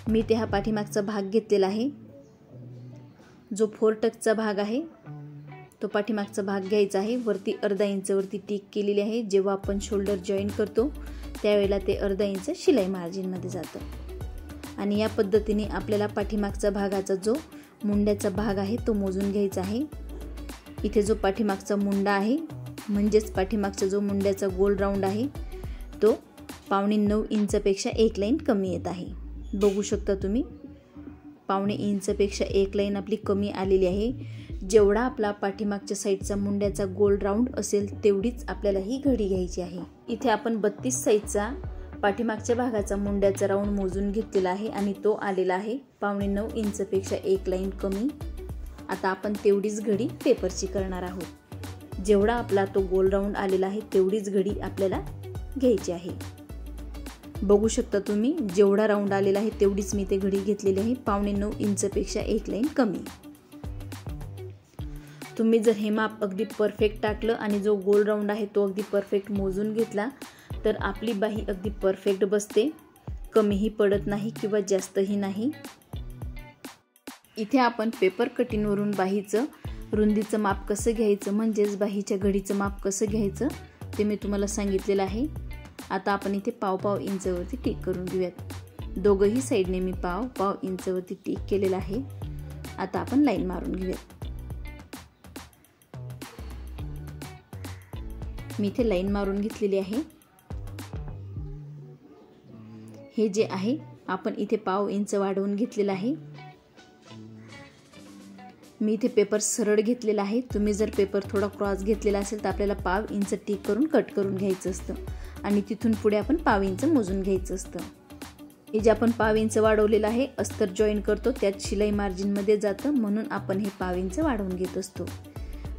मी ते हा पाठीमागचा भाग घेतलेला आहे। जो 4 टक्सचा भाग आहे तो पाठीमागचा भाग घ्यायचा आहे। वरती अर्धा इंच वरती टिक केलेली आहे। जेव्हा आपण शोल्डर जॉईन करतो त्यावेळेला ते अर्धा इंच शिलाई मार्जिन मध्ये जातं आणि या पद्धतीने आपल्याला पाठीमागचा भागाचा जो मुंड्याचा भाग आहे तो मोजून घ्यायचा आहे। इथे जो पाठीमागचा मुंडा आहे म्हणजेच पाठीमागचा जो मुंड्याचा गोल राऊंड आहे तो 8.25 इंचपेक्षा 1 लाईन कमी येत आहे। बघू शकता तुम्ही 1.25 इंचपेक्षा 1 लाईन आपली कमी आलेली आहे। जेवढा आपला पाठीमागच्या साईडचा मुंड्याचा गोल राऊंड असेल तेवढीच आपल्याला ही घडी घ्यायची आहे। इथे आपण 32 साईजचा पाठीमागच्या भागाचा मुंड्याचा राऊंड मोजून घेतलेला आहे आणि तो आलेला आहे 9.25 इंचपेक्षा 1 लाईन कमी। आता आपण तेवढीच घडी पेपरची करणार आहोत। जेवढा आपला तो गोल राऊंड आलेला आहे तेवढीच घडी आपल्याला घ्यायची आहे। बघू शकता तुम्ही जेवढा राऊंड आलेला आहे तेवढीच मी ते घडी घेतलेली आहे 9.25 इंचपेक्षा 1 लाईन कमी। तुम्ही जर हे माप अगदी परफेक्ट टाकलं आणि जो गोल राऊंड आहे तो अगदी परफेक्ट मोजून घेतला तर आपली बाही अगदी परफेक्ट बसते, कमीही पडत नाही किंवा जास्तही नाही। इथे आपण पेपर कटिंगवरून बाहीचं रुंदीचं माप कसं घ्यायचं म्हणजेच बाहीच्या घडीचं माप कसं घ्यायचं ते मी तुम्हाला सांगितलेलं आहे। आता आपण इथे पाव इंचवरती टिक करून घेऊयात। दोघंही साईडने मी पाव इंचवरती टिक केलेलं आहे। आता आपण लाईन मारून घेऊयात। मी इथे लाईन मारून घेतलेली आहे। हे जे आहे आपण इथे पाव इंच वाढवून घेतलेलं आहे। मी इथे पेपर सरळ घेतलेला आहे। तुम्ही जर पेपर थोडा क्रॉस घेतलेला असेल तर आपल्याला पाव इंच टिक करून कट करून घ्यायचं असतं आणि तिथून पुढे आपण पाव इंच मोजून घ्यायचं असतं। हे जे आपण पाव इंच वाढवलेलं आहे अस्तर जॉईन करतो त्यात शिलाई मार्जिन मध्ये जातं, म्हणून आपण हे पाव इंच वाढवून घेत असतो।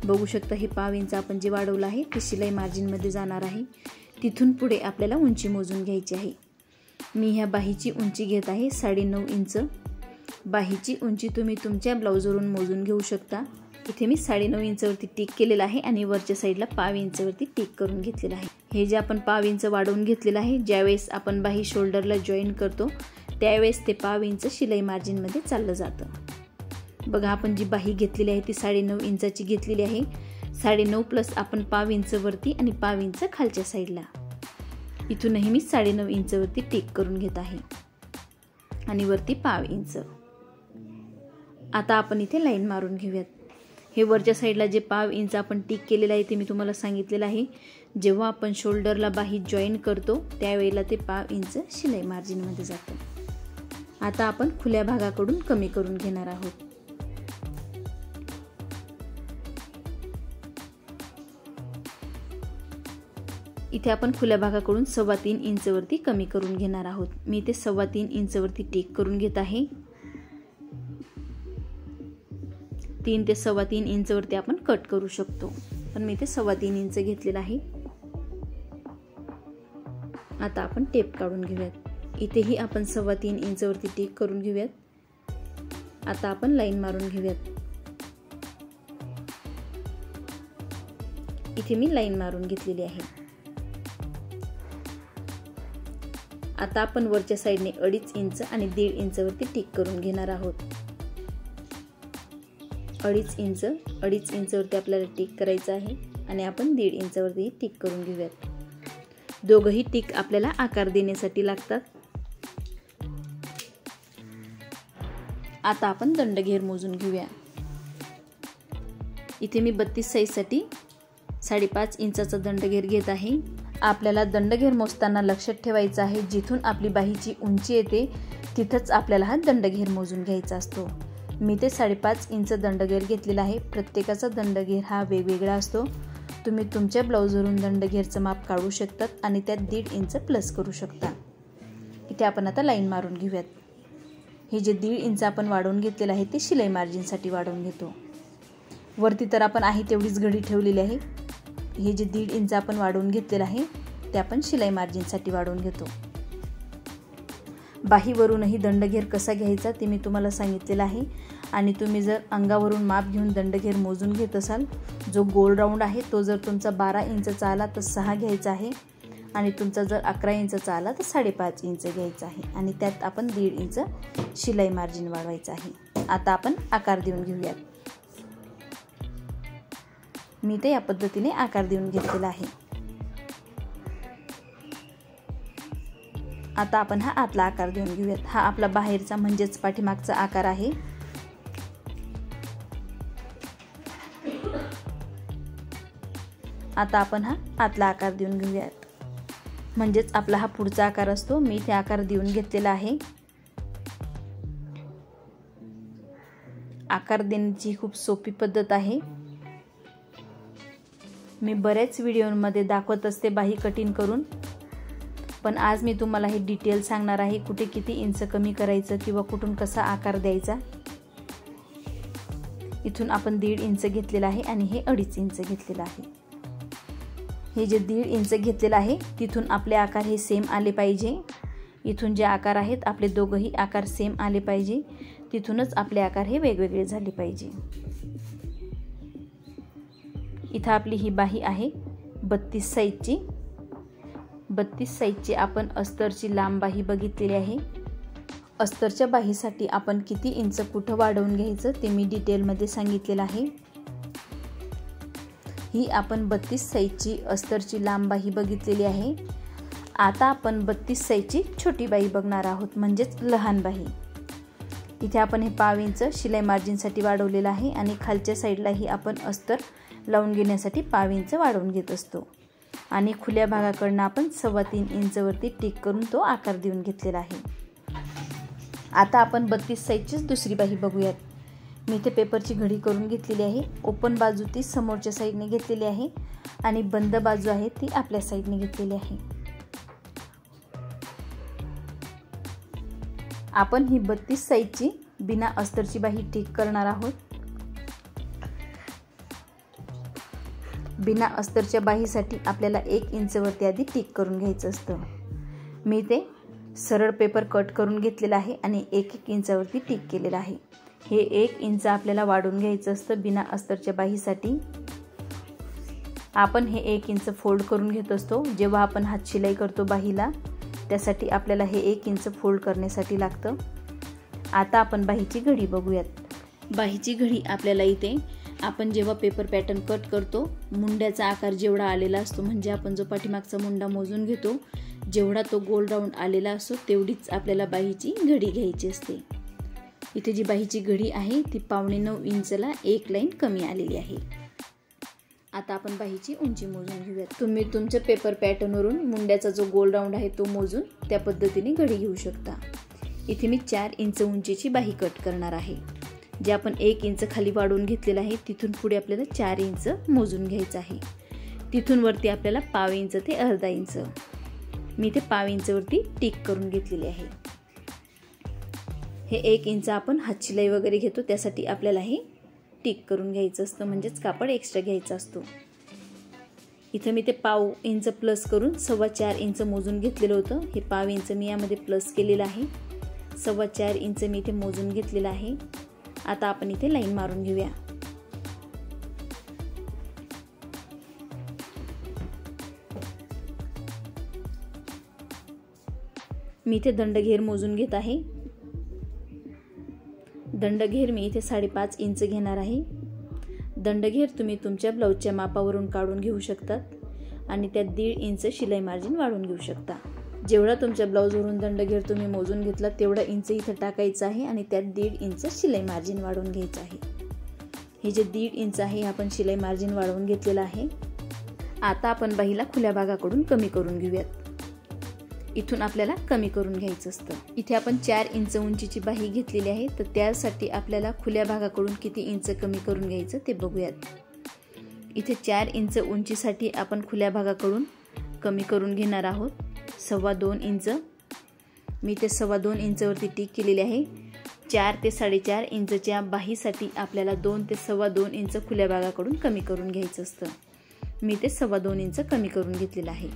बघू शकता हे पाव इंच आपण जे वाढवलं आहे ते शिलाई मार्जिन मध्ये जाणार आहे। तिथून पुढे आपल्याला उंची मोजून घ्यायची आहे। मी ह्या बाहीची उंची घेत आहे 9.5 इंच बाहीची उंची तुम्ही तुमच्या ब्लाऊजवरून मोजून घेऊ शकता। इथे मी 9.5 इंचवरती टिक केलेला आहे आणि वरच्या साईडला 1/2 इंचवरती टिक करून घेतलेला आहे। हे जे आपण 1/2 इंच वाढवून घेतलेलं आहे, ज्यावेळेस आपण बाही शोल्डरला जॉईन करतो त्यावेळेस ते 1/2 इंच शिलाई मार्जिनमध्ये चाललं जातं। बघा, आपण जी बाही घेतलेली आहे ती 9.5 इंचाची घेतलेली आहे। 9.5 प्लस आपण 1/2 इंचवरती आणि 1/2 इंच खालच्या साईडला, इथूनही मी 9.5 इंचवरती टिक करून घेत आहे आणि वरती 1/2 इंच। आता आपण इथे लाईन मारून घेऊयात। हे वरच्या साईडला जे 1/2 इंच आपण टिक केलेलं आहे ते मी तुम्हाला सांगितलेलं आहे, जेव्हा आपण शोल्डरला बाही जॉईन करतो त्यावेळेला ते 1/2 इंच शिलाई मार्जिनमध्ये जातं। आता आपण खुल्या भागाकडून कमी करून घेणार आहोत। इथे आपण खुल्या भागाकडून 3.25 इंचवरती कमी करून घेणार आहोत। मी इथे 3.25 इंचवरती टिक करून घेत आहे। 3 ते 3.25 इंचवरती आपण कट करू शकतो, पण मी इथे 3.25 इंच घेतलेला आहे। आता आपण टेप काढून घेऊयात। इथेही आपण 3.25 इंचवरती टिक करून घेऊयात। आता आपण लाईन मारून घेऊयात। इथे मी लाईन मारून घेतलेली आहे। आता आपण वरच्या साईडने 2.5 इंच आणि 1.5 इंचवरती टिक करून घेणार आहोत। 2.5 इंचवरती आपल्याला टिक करायचं आहे आणि आपण 1.5 इंचवरती टिक करून घेऊयात। दोघंही टिक आपल्याला आकार देण्यासाठी लागतात। आता आपण दंडघेर मोजून घेऊया। इथे मी 32 साईजसाठी 5.5 इंचाचा दंडघेर घेत आहे। आपल्याला दंडघेर मोजताना लक्षात ठेवायचं आहे, जिथून आपली बाहीची उंची येते तिथंच आपल्याला हा दंडघेर मोजून घ्यायचा असतो। मी ते 5.5 इंच दंडघेर घेतलेला आहे। प्रत्येकाचा दंडघेर हा वेगवेगळा असतो। तुम्ही तुमच्या ब्लाऊजवरून दंडघेरचं माप काढू शकतात आणि त्यात 1.5 इंच प्लस करू शकता। इथे आपण आता लाईन मारून घेऊयात। हे जे 1.5 इंच आपण वाढवून घेतलेलं आहे ते शिलाई मार्जिनसाठी वाढवून घेतो। वरती तर आपण आहे तेवढीच घडी ठेवलेली आहे। हे जे 1.5 इंच आपण वाढवून घेतलेलं आहे ते आपण शिलाई मार्जिनसाठी वाढवून घेतो। बाहीवरूनही दंडघेर कसा घ्यायचा ते मी तुम्हाला सांगितलेलं आहे आणि तुम्ही जर अंगावरून माप घेऊन दंडघेर मोजून घेत असाल, जो गोल राऊंड आहे तो जर तुमचा 12 इंचचा आला तर 6 घ्यायचा आहे आणि तुमचा जर 11 इंचचा आला तर 5.5 इंच घ्यायचा आहे आणि त्यात आपण 1.5 इंच शिलाई मार्जिन वाढवायचं आहे। आता आपण आकार देऊन घेऊयात। मी ते या पद्धतीने आकार देऊन घेतलेला आहे। आता आपण हा आतला आकार देऊन घेऊयात। हा आपला बाहेरचा म्हणजेच पाठीमागचा आकार आहे। आता आपण हा आतला आकार देऊन घेऊयात, म्हणजेच आपला हा पुढचा आकार असतो। मी इथे आकार देऊन घेतलेला आहे। आकार देण्याची खूप सोपी पद्धत आहे। मी बऱ्याच व्हिडिओमध्ये दाखवत असते बाही कटिंग करून, पण आज मी तुम्हाला हे डिटेल सांगणार आहे, कुठे किती इंच कमी करायचं किंवा कुठून कसा आकार द्यायचा। इथून आपण 1.5 इंच घेतलेला आहे आणि हे 2.5 इंच घेतलेला आहे। हे जे 1.5 इंच घेतलेलं आहे तिथून आपले आकार हे सेम आले पाहिजे। इथून जे आकार आहेत आपले दोघंही आकार सेम आले पाहिजे, तिथूनच आपले आकार हे वेगवेगळे झाले पाहिजे। इथं आपली ही बाही आहे 32 साईजची। 32 साईजची आपण अस्तरची लांब बाही बघितलेली आहे। अस्तरच्या बाहीसाठी आपण किती इंच कुठं वाढवून घ्यायचं ते मी डिटेलमध्ये सांगितलेलं आहे। ही आपण 32 साईजची अस्तरची लांब बाही बघितलेली आहे। आता आपण 32 साईजची छोटी बाही बघणार आहोत, म्हणजेच लहान बाही। इथे आपण हे 1/2 इंच शिलाई मार्जिनसाठी वाढवलेलं आहे आणि खालच्या साईडलाही आपण अस्तर लावून घेण्यासाठी 1/2 इंच वाढवून घेत असतो आणि खुल्या भागाकडनं आपण 3.25 इंचवरती टिक करून तो आकार देऊन घेतलेला आहे। आता आपण 32 साईजचीच दुसरी बाही बघूयात। मी इथे पेपरची घडी करून घेतलेली आहे। ओपन बाजू ती समोरच्या साईडने घेतलेली आहे आणि बंद बाजू आहे ती आपल्या साईडने घेतलेली आहे। आपण ही 32 साईजची बिना अस्तरची बाही टिक करणार आहोत। बिना अस्तरच्या बाहीसाठी आपल्याला 1 इंचवरती आधी टिक करून घ्यायचं असतं। मी ते सरळ पेपर कट करून घेतलेला आहे आणि 1-1 इंचावरती टिक केलेला आहे। हे 1 इंच आपल्याला वाढवून घ्यायचं असतं बिना अस्तरच्या बाहीसाठी। आपण हे 1 इंच फोल्ड करून घेत असतो जेव्हा आपण हात शिलाई करतो बाहीला, त्यासाठी आपल्याला हे 1 इंच फोल्ड करण्यासाठी लागतं। आता आपण बाहीची घडी बघूयात। बाहीची घडी आपल्याला इथे आपण जेव्हा पेपर पॅटर्न कट करतो मुंड्याचा आकार जेवढा आलेला असतो, म्हणजे आपण जो पाठीमागचा मुंडा मोजून घेतो जेवढा तो गोल राऊंड आलेला असतो तेवढीच आपल्याला बाहीची घडी घ्यायची असते। इथे जी बाहीची घडी आहे ती 9.25 इंचला 1 लाईन कमी आलेली आहे। आता आपण बाहीची उंची मोजून घेऊयात। तुम्ही तुमच्या पेपर पॅटर्नवरून मुंड्याचा जो गोल राऊंड आहे तो मोजून त्या पद्धतीने घडी घेऊ शकता। इथे मी 4 इंच उंचीची बाही कट करणार आहे। जे आपण 1 इंच खाली वाढवून घेतलेला आहे तिथून पुढे आपल्याला 4 इंच मोजून घ्यायचं आहे। तिथून वरती आपल्याला पाव इंच ते अर्धा इंच, मी ते पाव इंच वरती टिक करून घेतलेले आहे। हे 1 इंच आपण हात शिलाई वगैरे घेतो त्यासाठी आपल्याला हे टिक करून घ्यायचं असतं, म्हणजेच कापड एक्स्ट्रा घ्यायचा असतो। इथे मी ते पाव इंच प्लस करून 4.25 इंच मोजून घेतलेलं होतं। हे पाव इंच मी यामध्ये प्लस केलेलं आहे, 4.25 इंच मी इथे मोजून घेतलेलं आहे। आता आपण इथे लाईन मारून घेऊया। मी इथे दंडघेर मोजून घेत आहे। दंडघेर मी इथे 5.5 इंच घेणार आहे। दंडघेर तुम्ही तुमच्या ब्लाउजच्या मापावरून काढून घेऊ शकतात आणि त्यात 1.5 इंच शिलाई मार्जिन वाढवून घेऊ शकता। जेवढा तुमच्या ब्लाउजवरून दंडघेर तुम्ही मोजून घेतला तेवढा इंच इथे टाकायचा आहे आणि त्यात 1.5 इंच शिलाई मार्जिन वाढवून घ्यायचं आहे। हे जे 1.5 इंच आहे आपण शिलाई मार्जिन वाढवून घेतलेलं आहे। आता आपण बाहीला खुल्या भागाकडून कमी करून घेऊयात। इथून आपल्याला कमी करून घ्यायचं असतं। इथे आपण 4 इंच उंचीची बाही घेतलेली आहे, तर त्यासाठी आपल्याला खुल्या भागाकडून किती इंच कमी करून घ्यायचं ते बघूयात। इथे 4 इंच उंचीसाठी आपण खुल्या भागाकडून कमी करून घेणार आहोत 2.25 इंच। मी ते 2.25 इंचवरती टिक केलेली आहे। 4 ते 4.5 इंचच्या बाहीसाठी आपल्याला 2 ते 2.25 इंच खुल्या भागाकडून कमी करून घ्यायचं असतं। मी ते 2.25 इंच कमी करून घेतलेलं आहे।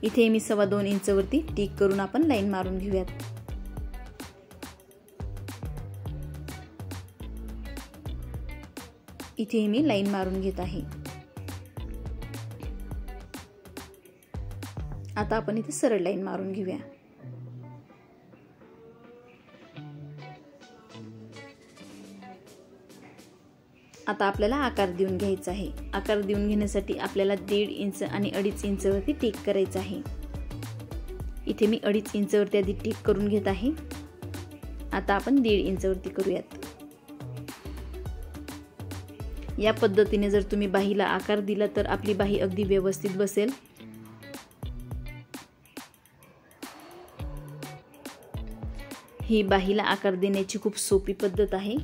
इथे मी 2.25 इंचवरती टिक करून आपण लाईन मारून घेऊयात। इथे मी लाईन मारून घेत आहे। आता आपण इथे सरळ लाईन मारून घेऊया। आता आपल्याला आकार देऊन घ्यायचा आहे। आकार देऊन घेण्यासाठी आपल्याला 1.5 इंच आणि 2.5 इंचवरती टिक करायचं आहे। इथे मी 2.5 इंचवरती आधी टिक करून घेत आहे। आता आपण 1.5 इंचवरती करूयात। या पद्धतीने जर तुम्ही बाहीला आकार दिला तर आपली बाही अगदी व्यवस्थित बसेल। ही बाहीला आकार देण्याची खूप सोपी पद्धत आहे।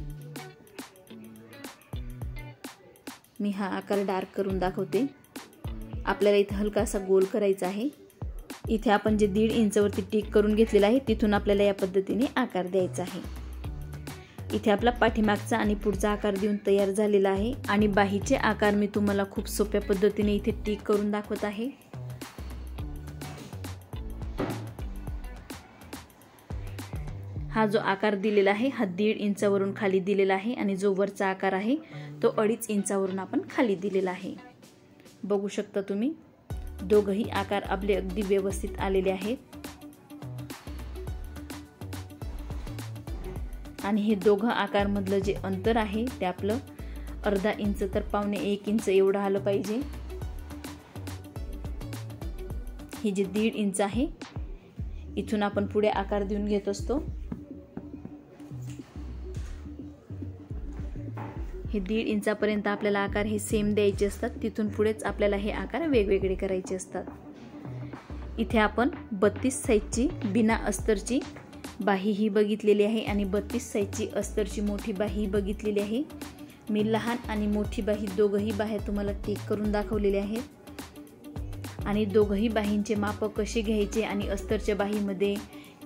मी हा आकार डार्क करून दाखवते। आपल्याला इथे हलकासा गोल करायचा आहे। इथे आपण जे 1.5 इंचवरती टिक करून घेतलेला आहे तिथून आपल्याला या पद्धतीने आकार द्यायचा आहे। इथे आपला पाठीमागचा आणि पुढचा आकार देऊन तयार झालेला आहे आणि बाहीचे आकार मी तुम्हाला खूप सोप्या पद्धतीने इथे टिक करून दाखवत आहे। हा जो आकार दिलेला आहे हा 1.5 इंचावरून खाली दिलेला आहे आणि जो वरचा आकार आहे तो 2.5 इंचावरून आपण खाली दिलेला आहे। बघू शकता तुम्ही दोघही आकार आपले अगदी व्यवस्थित आलेले आहेत आणि हे दोघं आकार मधलं जे अंतर आहे ते आपलं अर्धा इंच तर 1.25 इंच एवढं आलं पाहिजे। हे जे 1.5 इंच आहे इथून आपण पुढे आकार देऊन घेत असतो। हे 1.5 इंचापर्यंत आपल्याला आकार हे सेम द्यायचे असतात, तिथून पुढेच आपल्याला हे आकार वेगवेगळे करायचे असतात। इथे आपण 32 साइजची बिना अस्तरची बाही ही बघितलेली आहे आणि 32 साइजची अस्तरची मोठी बाही बघितलेली आहे। मी लहान आणि मोठी बाही दोघही बाह्या तुम्हाला टिक करून दाखवलेले आहेत आणि दोघही बाहींचे माप कसे घ्यायचे आणि अस्तरच्या बाहीमध्ये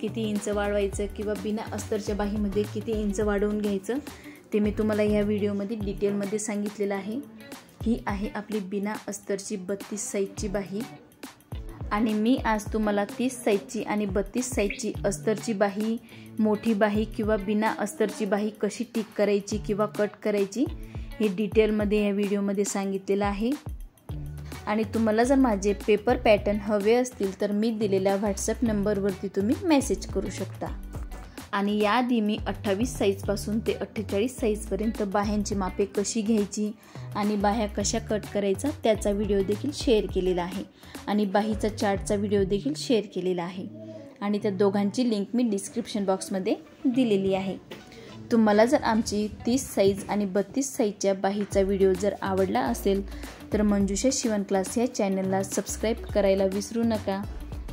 किती इंच वाढवायचं किंवा बिना अस्तरच्या बाहीमध्ये किती इंच वाढवून घ्यायचं ते मी तुम्हाला या व्हिडिओमध्ये डिटेलमध्ये सांगितलेलं आहे। ही आहे आपली बिना अस्तरची 32 साइजची बाही। आणि मी आज तुम्हाला 30 साईजची आणि 32 साईजची अस्तरची बाही, मोठी बाही किंवा बिना अस्तरची बाही कशी टिक करायची किंवा कट करायची हे डिटेलमध्ये या व्हिडिओमध्ये सांगितलेलं आहे। आणि तुम्हाला जर माझे पेपर पॅटर्न हवे असतील तर मी दिलेल्या व्हॉट्सअप नंबरवरती तुम्ही मेसेज करू शकता। आणि याआधी मी 28 साईजपासून ते 48 साईजपर्यंत बाह्यांची मापे कशी घ्यायची आणि बाह्या कशा कट करायचा त्याचा व्हिडिओ देखील शेअर केलेला आहे आणि बाहीचा चार्टचा व्हिडिओ देखील शेअर केलेला आहे आणि त्या दोघांची लिंक मी डिस्क्रिप्शन बॉक्समध्ये दिलेली आहे। तुम्हाला जर आमची 30 साईज आणि 32 साईजच्या बाहीचा व्हिडिओ जर आवडला असेल तर मंजुषा शिवण क्लास या चॅनलला सबस्क्राईब करायला विसरू नका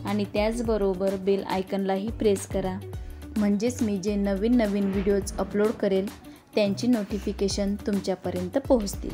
आणि त्याचबरोबर बेल आयकॉनलाही प्रेस करा, म्हणजेच मी जे नवीन व्हिडिओज अपलोड करेल त्यांची नोटिफिकेशन तुमच्यापर्यंत पोहोचतील।